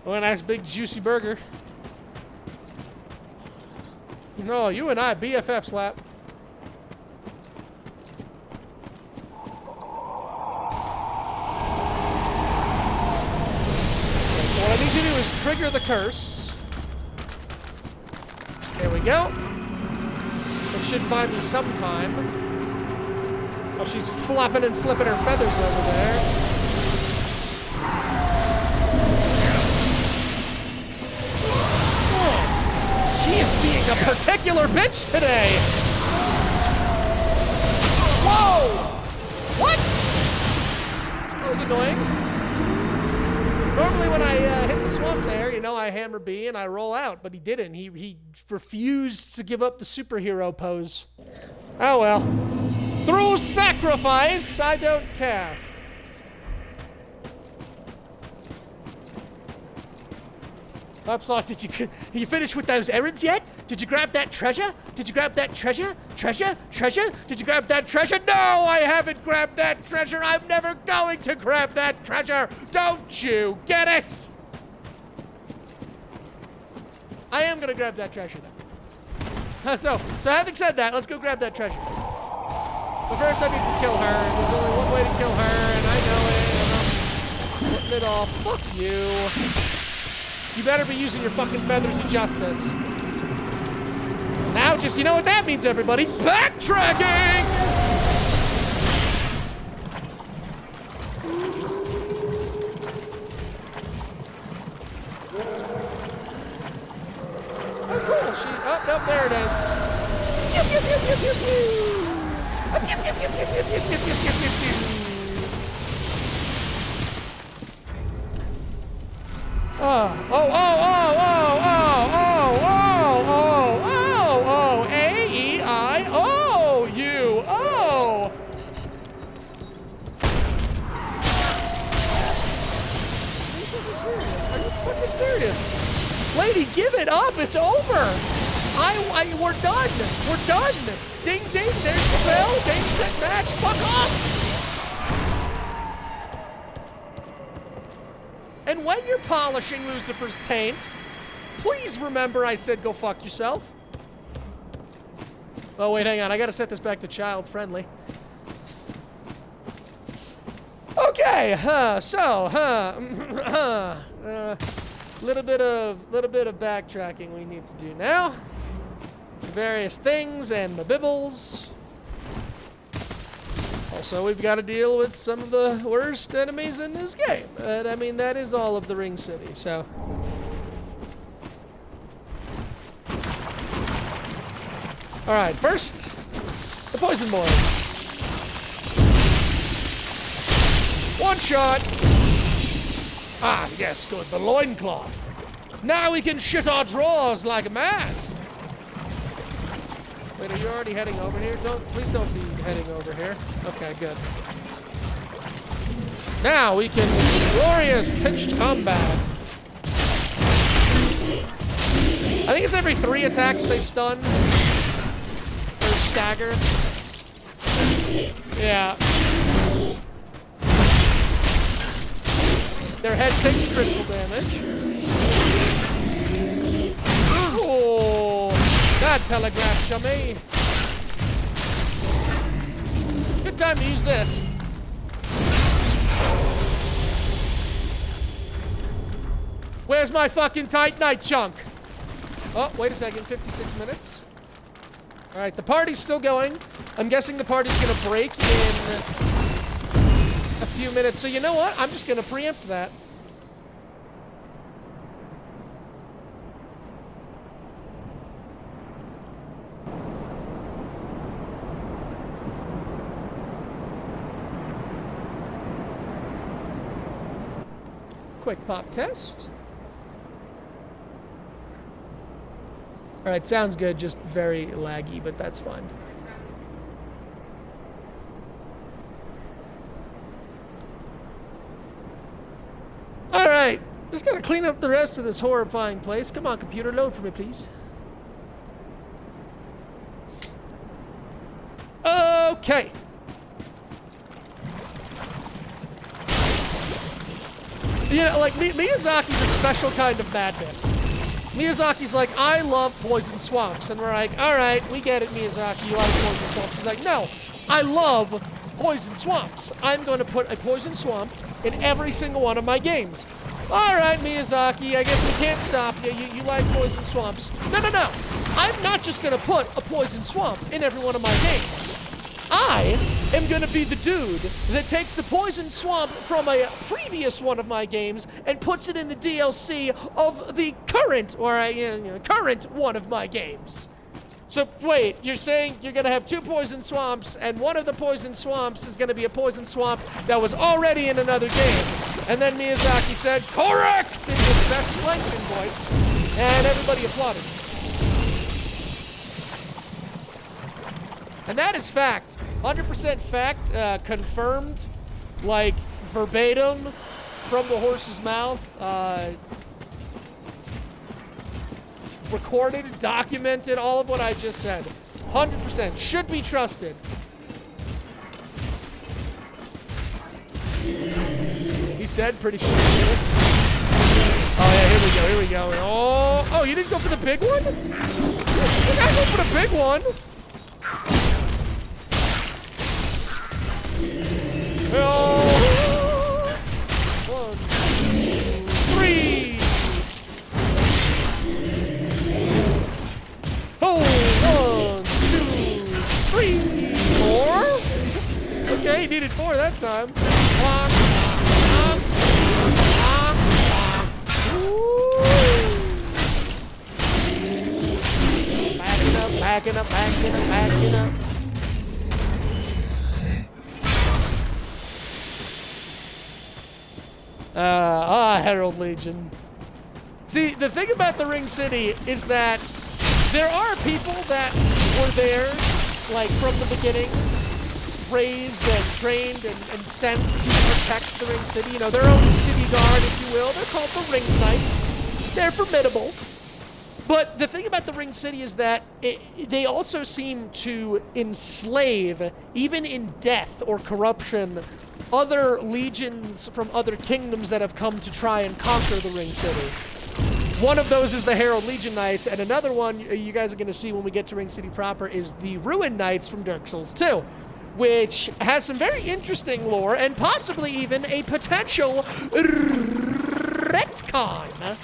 Oh, a nice big juicy burger. No, you and I, BFFs, Lap. So what I need to do is trigger the curse. There we go. That should buy me some time. Oh, she's flopping and flipping her feathers over there. She is being a particular bitch today. Whoa! What? That was annoying. Normally when I hit the swamp there, you know, I hammer B and I roll out, but he didn't. He refused to give up the superhero pose. Oh well. Through sacrifice, I don't care. Upside, did you finish with those errands yet? Did you grab that treasure? Did you grab that treasure? Treasure? Did you grab that treasure? No, I haven't grabbed that treasure. I'm never going to grab that treasure. Don't you get it? I am gonna grab that treasure though. So having said that, let's go grab that treasure. But first I need to kill her, and there's only one way to kill her, and I know it, and I'm putting it off. Fuck you. You better be using your fucking feathers of justice. Now, just, you know what that means, everybody? Backtracking! Oh, cool. Oh, nope, there it is. Pew, pew, pew, pew, pew, pew. Pew, pew, pew, pew, pew, pew, pew, pew, pew, pew. A-E-I-O, Are you fucking serious? Lady, give it up, it's over. We're done. We're done. Ding, ding, there's the bell. Ding, set, match, fuck off. And when you're polishing Lucifer's taint, please remember I said go fuck yourself. Oh, wait, hang on. I gotta set this back to child-friendly. Okay, little bit of backtracking we need to do now. Various things and the bibbles. Also, we've got to deal with some of the worst enemies in this game. But, I mean, that is all of the Ring City, so. Alright, first, the Poison Boys. One shot. Ah, yes, good. The loincloth. Now we can shit our drawers like a man. Wait, are you already heading over here? Please don't be heading over here. Okay, good. Now we can glorious pitched combat. I think it's every 3 attacks they stun. Or stagger. Yeah. Their head takes critical damage. Oh, that telegraph, chummy. Good time to use this. Where's my fucking tight chunk? Oh, wait a second, 56 minutes. All right, the party's still going. I'm guessing the party's gonna break in a few minutes. So you know what? I'm just gonna preempt that. Quick pop test. All right, sounds good, just very laggy, but that's fine. All right, just gotta clean up the rest of this horrifying place. Come on, computer, load for me, please. Okay. You know, like, Miyazaki's a special kind of madness. Miyazaki's like, I love poison swamps. And we're like, all right, we get it, Miyazaki, you like poison swamps. He's like, no, I love poison swamps. I'm going to put a poison swamp in every single one of my games. All right, Miyazaki, I guess we can't stop you. You like poison swamps. No. I'm not just going to put a poison swamp in every one of my games. I am going to be the dude that takes the poison swamp from a previous one of my games and puts it in the DLC of the current, current one of my games. So, wait, you're saying you're going to have two poison swamps, and one of the poison swamps is going to be a poison swamp that was already in another game. And then Miyazaki said, correct, in his best Plankton voice, and everybody applauded. And that is fact. 100% fact, confirmed, like, verbatim from the horse's mouth. Recorded, documented, all of what I just said. 100%. Should be trusted. He said pretty cool. Oh, yeah, here we go. Oh, you didn't go for the big one? You gotta go for the big one. Oh. 1, 2, 3. Oh, 1, 2, 3, 4. Okay, he needed 4 that time. Backing up. Herald Legion. See, the thing about the Ring City is that there are people that were there, like, from the beginning, raised and trained and sent to protect the Ring City. You know, their own city guard, if you will. They're called the Ring Knights. They're formidable. But the thing about the Ring City is that they also seem to enslave, even in death or corruption, other legions from other kingdoms that have come to try and conquer the Ring City. One of those is the Herald Legion Knights, and another one you guys are going to see when we get to Ring City proper is the Ruin Knights from Dark Souls 2, which has some very interesting lore and possibly even a potential retcon.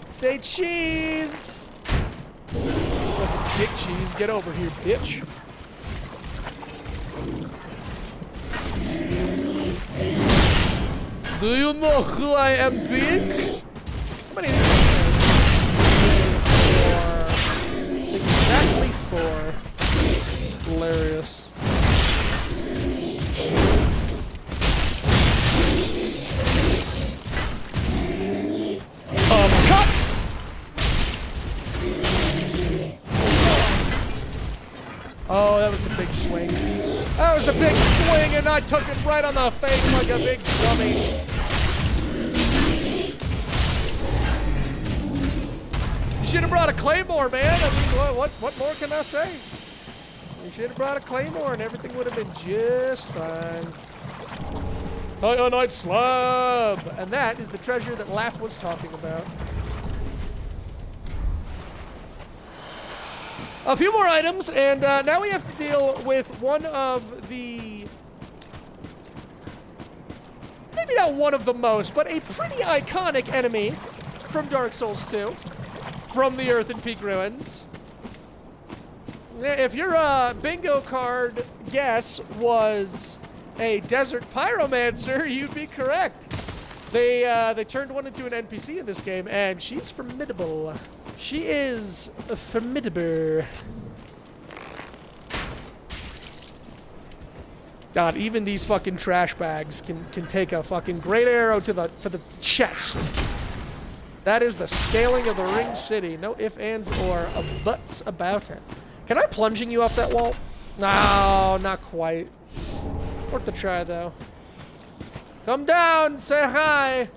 Say cheese! Dick cheese, get over here, bitch. Do you know who I am, bitch? How many of these? 4. Exactly 4. Hilarious. Cut! Oh, that was the big swing. That was the big swing, and I took it right on the face like a big dummy. You should have brought a claymore, man. I mean, what more can I say? You should have brought a claymore and everything would have been just fine. Titanite slab! And that is the treasure that Lapp was talking about. A few more items, and now we have to deal with one of the... maybe not one of the most, but a pretty iconic enemy from Dark Souls 2. From the Earthen Peak Ruins. If your bingo card guess was a desert pyromancer, you'd be correct. They turned one into an NPC in this game, and she's formidable. She is formidable. God, even these fucking trash bags can take a fucking great arrow to the chest. That is the scaling of the Ring City. No ifs, ands, or buts about it. Can I plunging you off that wall? No, not quite. Worth the try, though. Come down, say hi.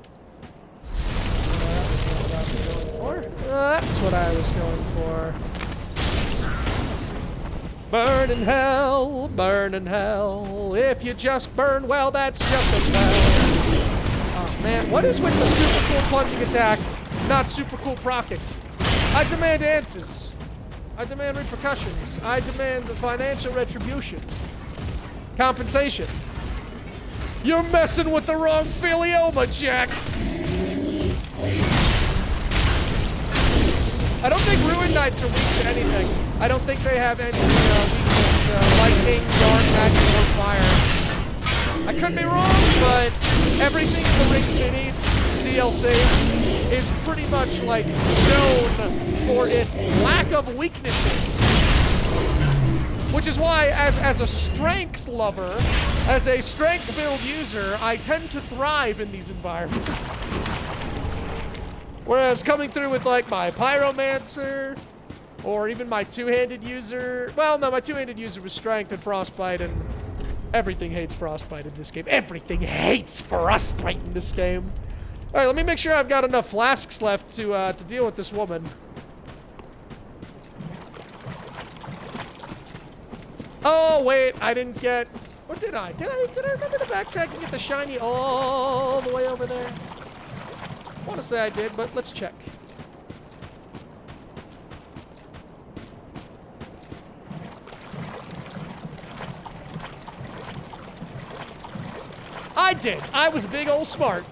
That's what I was going for. Burn in hell, burn in hell. If you just burn well, that's just as well. Oh man, what is with the super cool plunging attack, not super cool proccing? I demand answers. I demand repercussions. I demand the financial retribution. Compensation. You're messing with the wrong philioma, Jack. I don't think Ruined Knights are weak to anything. I don't think they have any weakness to lightning, dark, magic, or fire. I could be wrong, but everything in the Ring City DLC is pretty much like known for its lack of weaknesses. Which is why, as a strength lover, as a strength build user, I tend to thrive in these environments. Whereas coming through with like my Pyromancer, or even my two-handed user, well no, my two-handed user was strength and frostbite, and everything hates frostbite in this game. Everything hates frostbite in this game. Alright, let me make sure I've got enough flasks left to deal with this woman. Oh wait, I didn't get, what did I? Did I remember to backtrack and get the shiny all the way over there? I want to say I did, but let's check. I did. I was a big old smart,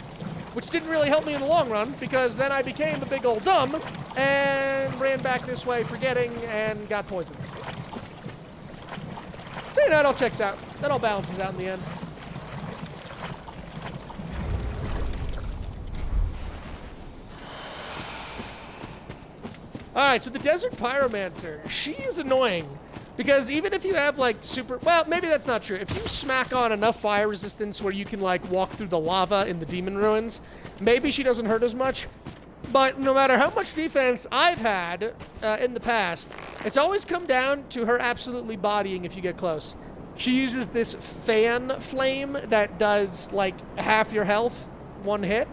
which didn't really help me in the long run, because then I became a big old dumb and ran back this way forgetting and got poisoned. So, you know, it all checks out. That all balances out in the end. Alright, so the Desert Pyromancer, she is annoying. Because even if you have, like, super... Well, maybe that's not true. If you smack on enough fire resistance where you can, like, walk through the lava in the Demon Ruins, maybe she doesn't hurt as much. But no matter how much defense I've had in the past, it's always come down to her absolutely bodying if you get close. She uses this fan flame that does, like, half your health, one hit.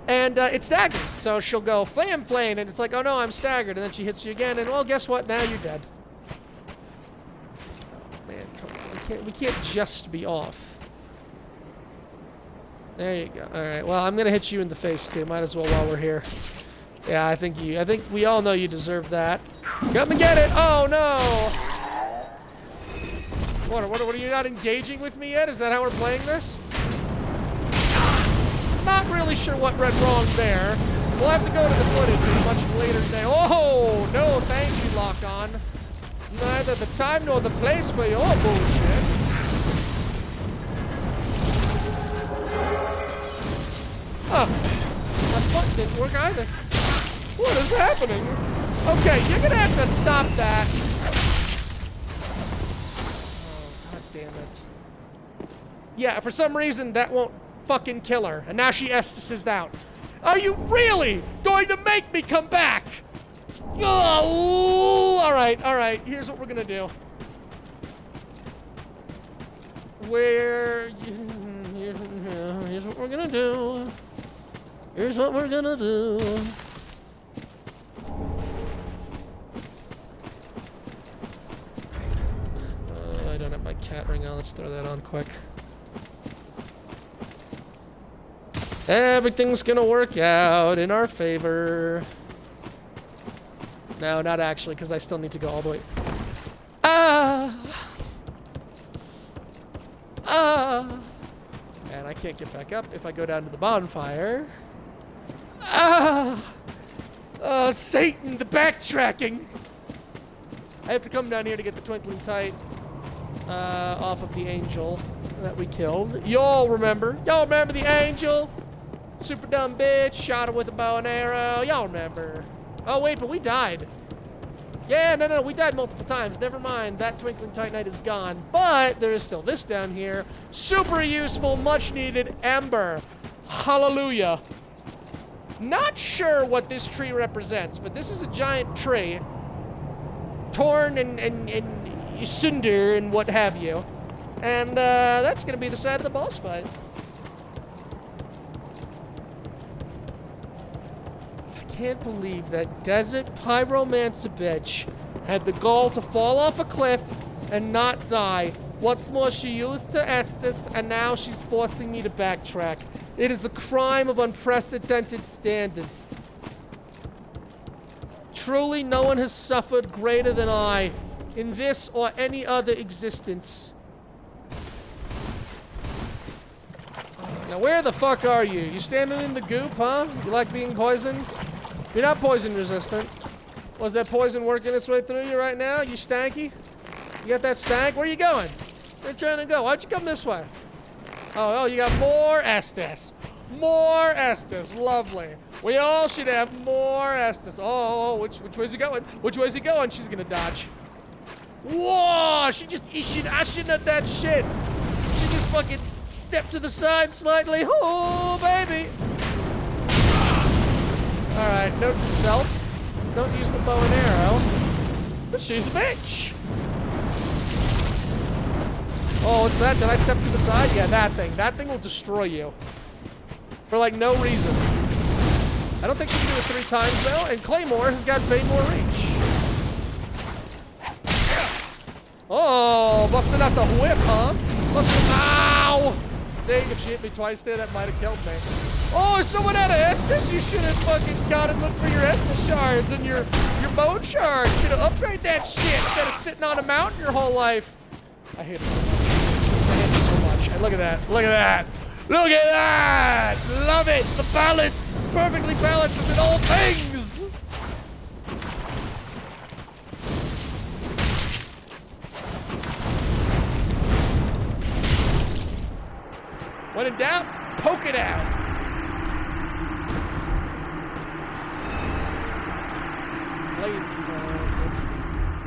And it staggers, so she'll go flame, and it's like, oh no, I'm staggered, and then she hits you again, and well, guess what? Now you're dead. Oh, man, come on, we can't just be off. There you go. All right, well, I'm gonna hit you in the face too. Might as well while we're here. Yeah, I think we all know you deserve that. Come and get it. Oh no. What are you not engaging with me yet? Is that how we're playing this? Not really sure what went wrong there. We'll have to go to the footage at a much later day. Oh, no, thank you, Lock-On. Neither the time nor the place for your bullshit. Oh, my button didn't work either. What is happening? Okay, you're gonna have to stop that. Oh, god damn it. Yeah, for some reason, that won't fucking kill her, and now she Estus's out. Are you really going to make me come back? Oh, all right. Here's what we're gonna do. Here's what we're gonna do. Here's what we're gonna do. my cat ring on. Let's throw that on quick. Everything's gonna work out in our favor. No, not actually, because I still need to go all the way. Ah! Ah! And I can't get back up if I go down to the bonfire. Ah! Satan, the backtracking! I have to come down here to get the twinkling tight off of the angel that we killed. Y'all remember? Y'all remember the angel? Super dumb bitch, shot him with a bow and arrow. Y'all remember? Oh wait, but we died. Yeah, no, we died multiple times. Never mind, that twinkling titanite is gone. But there is still this down here. Super useful, much needed ember. Hallelujah. Not sure what this tree represents, but this is a giant tree. Torn and cinder and what have you. And that's gonna be the side of the boss fight. I can't believe that desert pyromancer bitch had the gall to fall off a cliff and not die. What's more, she used her Estus and now she's forcing me to backtrack. It is a crime of unprecedented standards. Truly, no one has suffered greater than I in this or any other existence. Now, where the fuck are you? You standing in the goop, huh? You like being poisoned? You're not poison resistant. Was that poison working its way through you right now? You stanky? You got that stank? Where are you going? Where you trying to go? Why'd you come this way? Oh, you got more Estus. More Estus. Lovely. We all should have more Estus. Oh, which way's he going? Which way's he going? She's gonna dodge. Whoa! She just Ishin at that shit. She just fucking stepped to the side slightly. Oh, baby. Alright, note to self. Don't use the bow and arrow. But she's a bitch. Oh, what's that? Did I step to the side? Yeah, that thing. That thing will destroy you. For, like, no reason. I don't think she can do it 3 times, though. And Claymore has got way more reach. Oh, busted out the whip, huh? Ow! See, if she hit me twice there, that might have killed me. Oh, is someone out of Estus? You should have fucking gone and looked for your Estus shards and your bone shards. Should have upgraded that shit instead of sitting on a mountain your whole life. I hate it so much. I hate it so much. And look at that. Look at that. Look at that! Love it! The balance! Perfectly balanced as in all things! When in doubt, poke it out!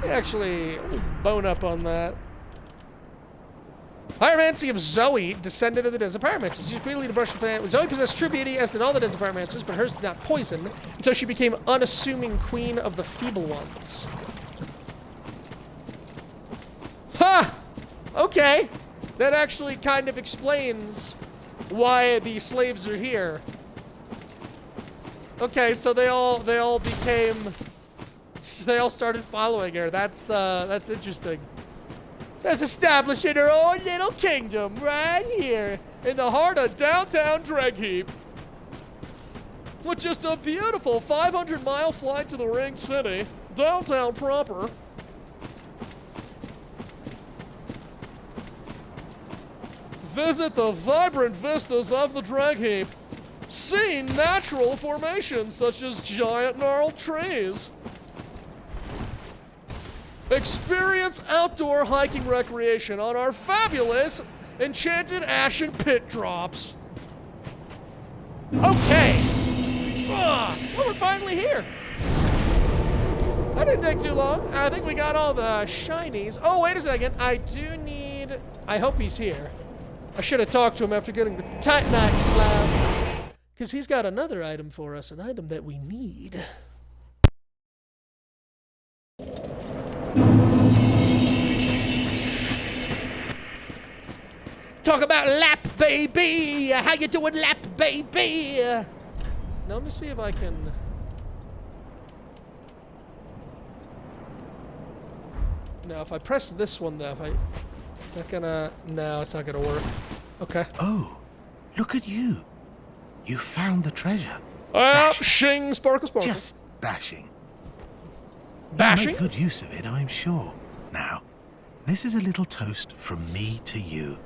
Actually, bone up on that. Pyromancy of Zoe, descendant of the Desert Pyromancers. She used repeatedly to brush the fan. Zoe possessed true beauty as did all the Desert Pyromancers, but hers did not poison, and so she became unassuming queen of the feeble ones. Ha! Okay. That actually kind of explains why the slaves are here. Okay, so they all started following her. That's interesting. That's establishing her own little kingdom right here in the heart of downtown Dragheap. With just a beautiful 500-mile flight to the Ring City, downtown proper. Visit the vibrant vistas of the Dragheap. See natural formations such as giant gnarled trees. Experience outdoor hiking recreation on our fabulous enchanted ashen pit drops. Okay. Well, we're finally here. That didn't take too long. I think we got all the shinies. Oh, wait a second. I hope he's here. I should have talked to him after getting the Titanite slab. Because he's got another item for us, an item that we need. Talk about lap, baby. How you doing, lap, baby? Now let me see if I can. No, if I press this one, though, Is that gonna... No, it's not gonna work. Okay. Oh, look at you. You found the treasure. Shing, sparkle, sparkle. Just bashing. Bashing? Make good use of it, I'm sure. Now, this is a little toast from me to you.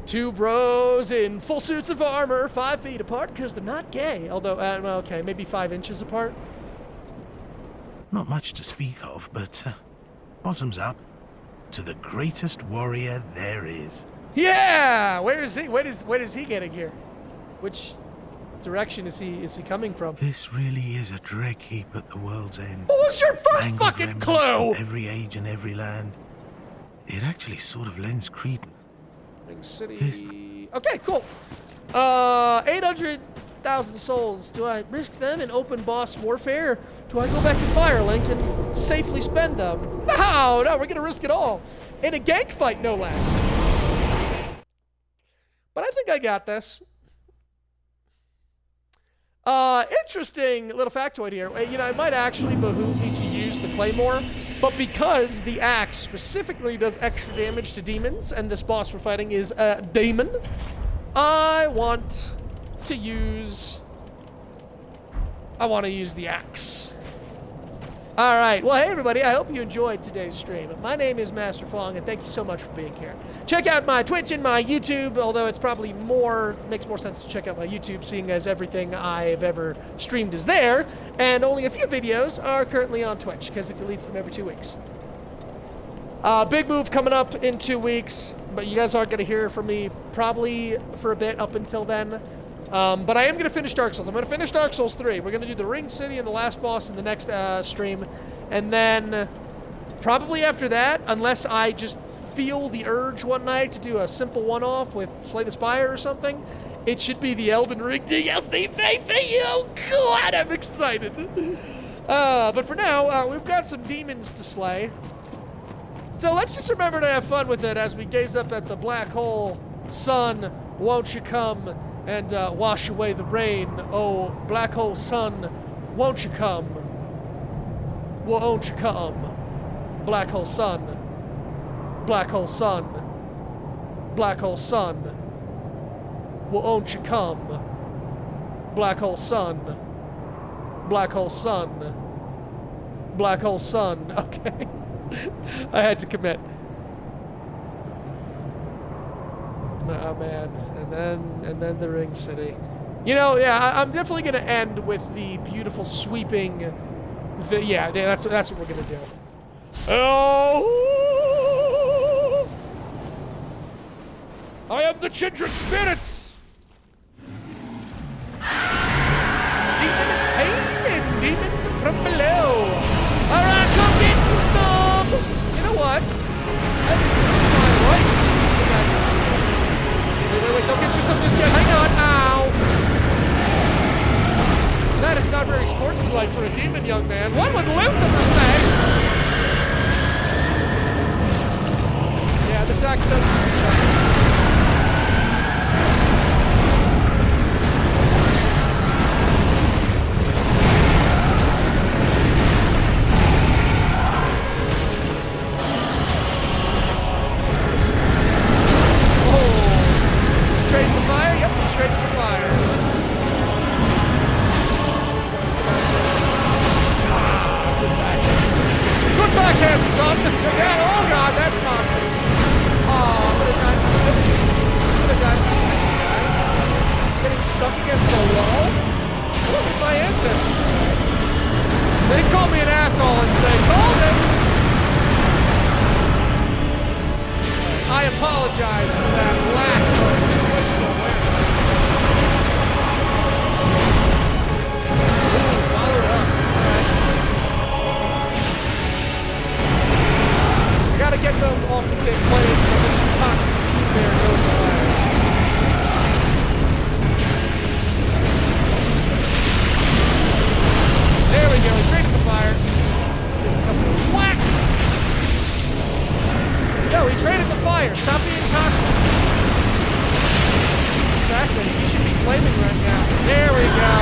Two bros in full suits of armor, 5 feet apart, because they're not gay. Although, well, okay, maybe 5 inches apart. Not much to speak of, but bottoms up to the greatest warrior there is. Yeah! Where is he? What is he getting here? Which direction is he coming from? This really is a dreck heap at the world's end. What was your first Mangled fucking remnants clue? from every age and every land. It actually sort of lends credence. Ring City. Okay, cool. 800,000 souls. Do I risk them in open boss warfare? Do I go back to Firelink and safely spend them? No, we're gonna risk it all. In a gank fight, no less. But I think I got this. Interesting little factoid here. You know, it might actually behoove me to use the Claymore, but because the axe specifically does extra damage to demons, and this boss we're fighting is a demon, I want to use the axe. All right. Well, hey, everybody. I hope you enjoyed today's stream. My name is Master Fong, and thank you so much for being here. Check out my Twitch and my YouTube, although it's probably makes more sense to check out my YouTube, seeing as everything I've ever streamed is there, and only a few videos are currently on Twitch, because it deletes them every 2 weeks. Big move coming up in 2 weeks, but you guys aren't going to hear from me probably for a bit up until then. But I am going to finish Dark Souls. I'm going to finish Dark Souls 3. We're going to do the Ring City and the last boss in the next stream. And then probably after that, unless I just feel the urge one night to do a simple one-off with Slay the Spire or something, it should be the Elden Ring DLC, baby! Oh, God, I'm excited! But for now, we've got some demons to slay. So let's just remember to have fun with it as we gaze up at the black hole. Sun, won't you come and wash away the rain? Oh, black hole sun, won't you come? Won't you come? Black hole sun. Black hole sun. Black hole sun. Won't you come? Black hole sun. Black hole sun. Black hole sun. Okay. I had to commit. Oh man, and then the Ring City. You know, yeah, I'm definitely gonna end with the beautiful sweeping. Yeah, that's what we're gonna do. Oh, I am the Chindred spirits. Demon pain and demon from below. All right, come get you some. You know what? I just my wife. Wait, don't get yourself just yet. Hang on. Ow. That is not very sportsmanlike for a demon, young man. One would live to say. Yeah, this axe does do the job. Straight to the fire? Yep, straight to the fire. Good backhand, son! Yeah, oh god, that's toxic. Oh, I'm gonna die stupid. I'm gonna die stupid, guys. Getting stuck against a wall? What did my ancestors say? They call me an asshole and say, "Called him!" I apologize for that lack of situational awareness. Ooh, followed up. Alright. I gotta get them off the same plane so this toxic heat there goes away. There we go, straight to the fire. A couple of whacks! Yo, he traded the fire. Stop being toxic. It's fascinating. He should be flaming right now. There we go.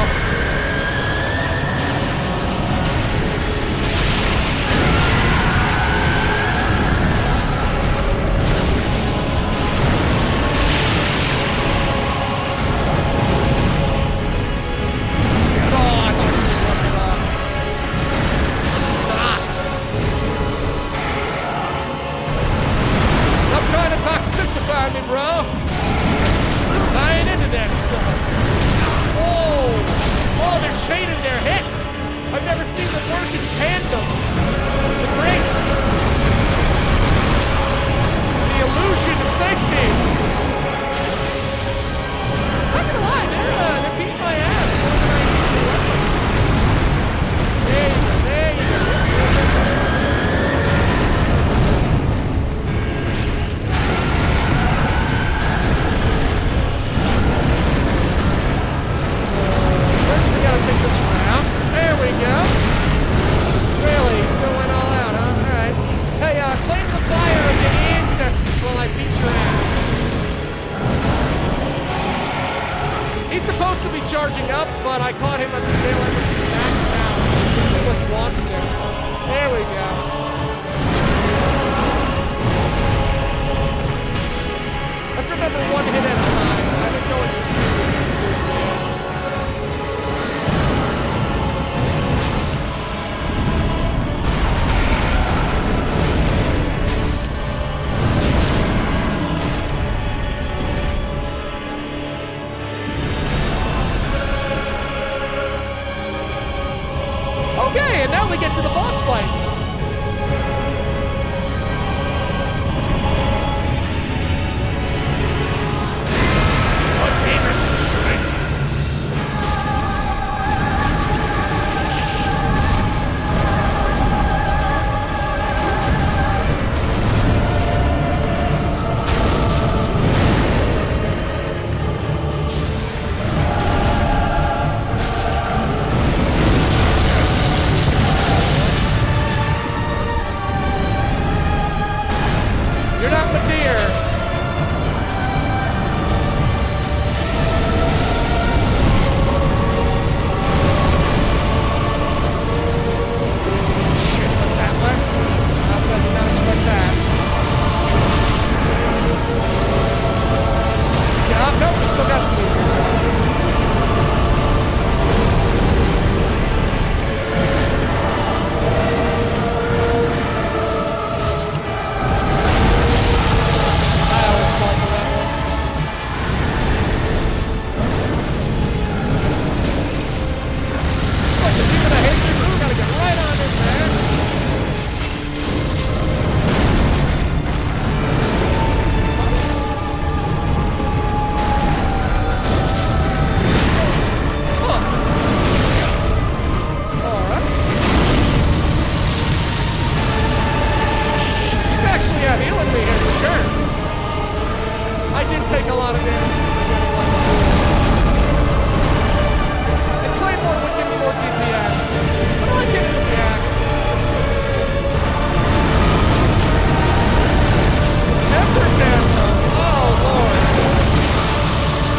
work in tandem. The grace. The illusion of safety. Not gonna lie, they're beating my ass more than I usually let them. There you go, there you go. First we gotta take this round. There we go. Really? Still went all out, huh? Alright. Hey, claim the fire of the ancestors while I beat your ass. He's supposed to be charging up, but I caught him at the tail end of the max now. This is what he wants to. There we go. I have to remember one hit at a time. I've been going for two. Let's do it, man. Okay, and now we get to the boss fight. Oh, damn it. You're not my deer. Shit, went that way. Also, I did not expect that. Yeah, nope, we still got the lead. I always fall for that one. It's like the demon I hate you, just gotta get right on in there. Huh. Alright. He's actually healing me here for sure. I did take a lot of damage. And Claymore would give me more DPS. What do I get with the axe? Temper damage. Oh, Lord.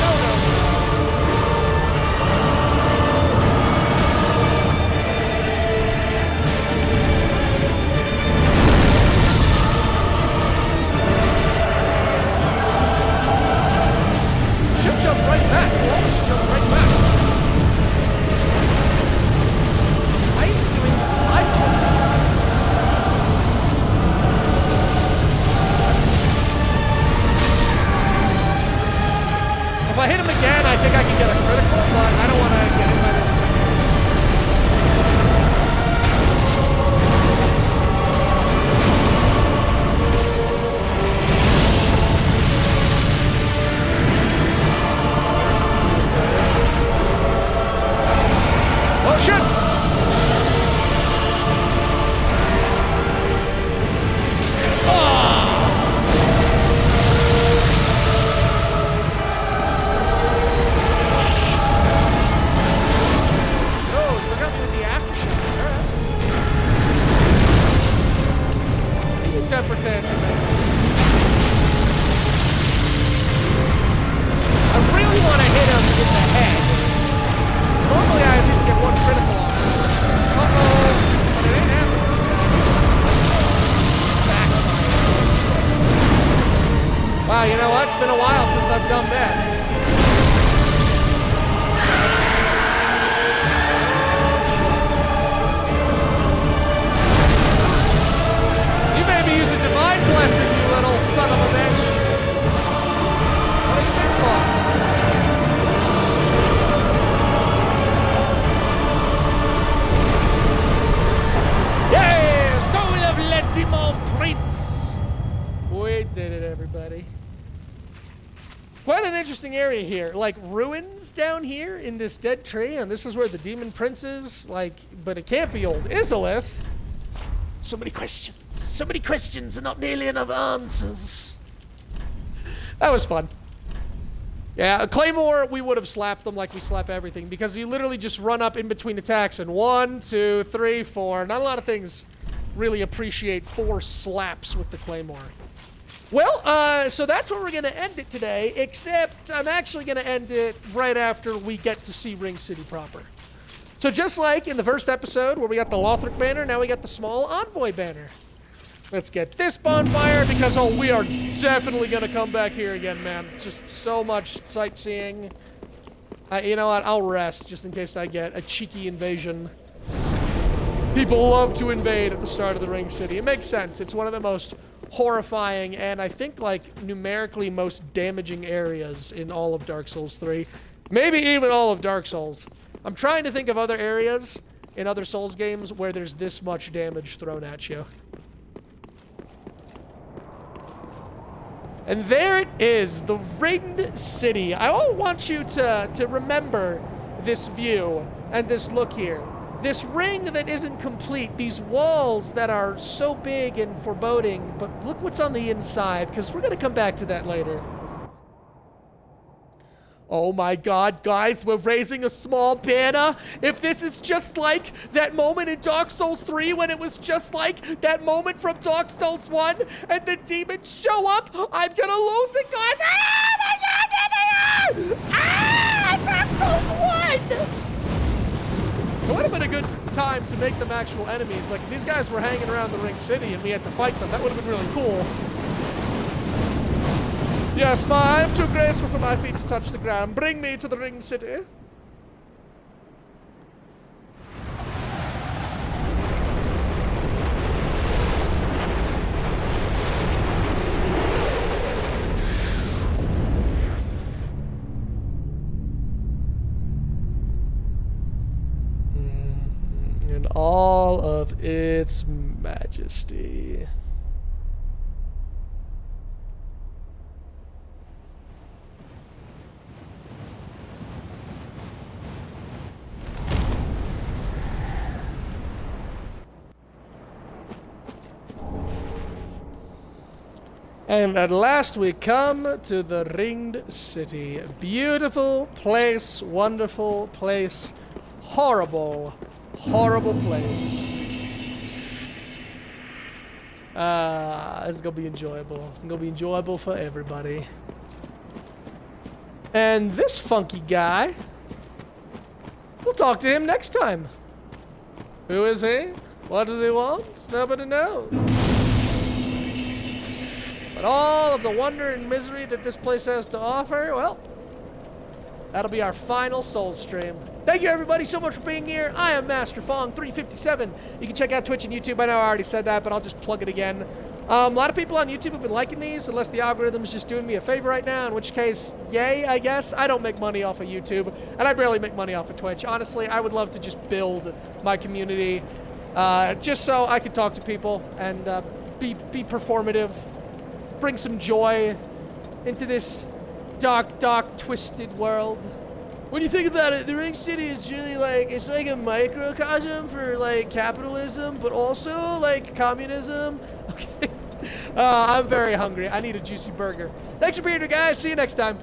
No, no. Should jump right back. You always jump right back. Why is he doing the side jump? If I hit him again, I think I can get a critical, but I don't want to get hit by the oh shit! Oh, still got me with the aftershock. Alright. You temper tantrum, man. I really want to hit him in the head. Normally I at least get one critical on him. Uh-oh. But it ain't happening. Backfire. Wow, you know what? It's been a while since I've done this. You maybe use a divine blessing, you little son of a bitch. What is this for? did it, everybody. Quite an interesting area here. Like, ruins down here in this dead tree, and this is where the demon prince is. Like, but it can't be old Izalith. So many questions. So many questions and not nearly enough answers. That was fun. Yeah, a Claymore, we would have slapped them like we slap everything, because you literally just run up in between attacks, and 1, 2, 3, 4. Not a lot of things really appreciate 4 slaps with the Claymore. Well, so that's where we're going to end it today, except I'm actually going to end it right after we get to see Ring City proper. So just like in the first episode where we got the Lothric banner, now we got the small envoy banner. Let's get this bonfire because, oh, we are definitely going to come back here again, man. It's just so much sightseeing. You know what? I'll rest just in case I get a cheeky invasion. People love to invade at the start of the Ring City. It makes sense. It's one of the most horrifying and I think, like, numerically most damaging areas in all of Dark Souls 3. Maybe even all of Dark Souls. I'm trying to think of other areas in other Souls games where there's this much damage thrown at you. And there it is, the Ringed City. I want you to remember this view and this look here. This ring that isn't complete, these walls that are so big and foreboding, but look what's on the inside, because we're going to come back to that later. Oh my god, guys, we're raising a small banner. If this is just like that moment in Dark Souls 3 when it was just like that moment from Dark Souls 1 and the demons show up, I'm gonna lose it, guys. Ah, my god, there they are! Ah, Dark Souls 1! It would have been a good time to make them actual enemies. Like, if these guys were hanging around the Ring City and we had to fight them, that would have been really cool. Yes, I'm too graceful for my feet to touch the ground. Bring me to the Ring City. In all of its majesty. And at last we come to the Ringed City. Beautiful place, wonderful place, horrible, horrible place. It's gonna be enjoyable. It's gonna be enjoyable for everybody. And this funky guy, we'll talk to him next time. Who is he? What does he want? Nobody knows. But all of the wonder and misery that this place has to offer, well, that'll be our final Soul stream. Thank you, everybody, so much for being here. I am Master Fong357. You can check out Twitch and YouTube. I know I already said that, but I'll just plug it again. A lot of people on YouTube have been liking these, unless the algorithm's just doing me a favor right now, in which case, yay, I guess. I don't make money off of YouTube, and I barely make money off of Twitch. Honestly, I would love to just build my community, just so I could talk to people and be performative. Bring some joy into this dark, dark, twisted world. When you think about it, the Ring City is really like, it's like a microcosm for like capitalism, but also like communism. Okay. I'm very hungry. I need a juicy burger. Thanks for being here, guys. See you next time.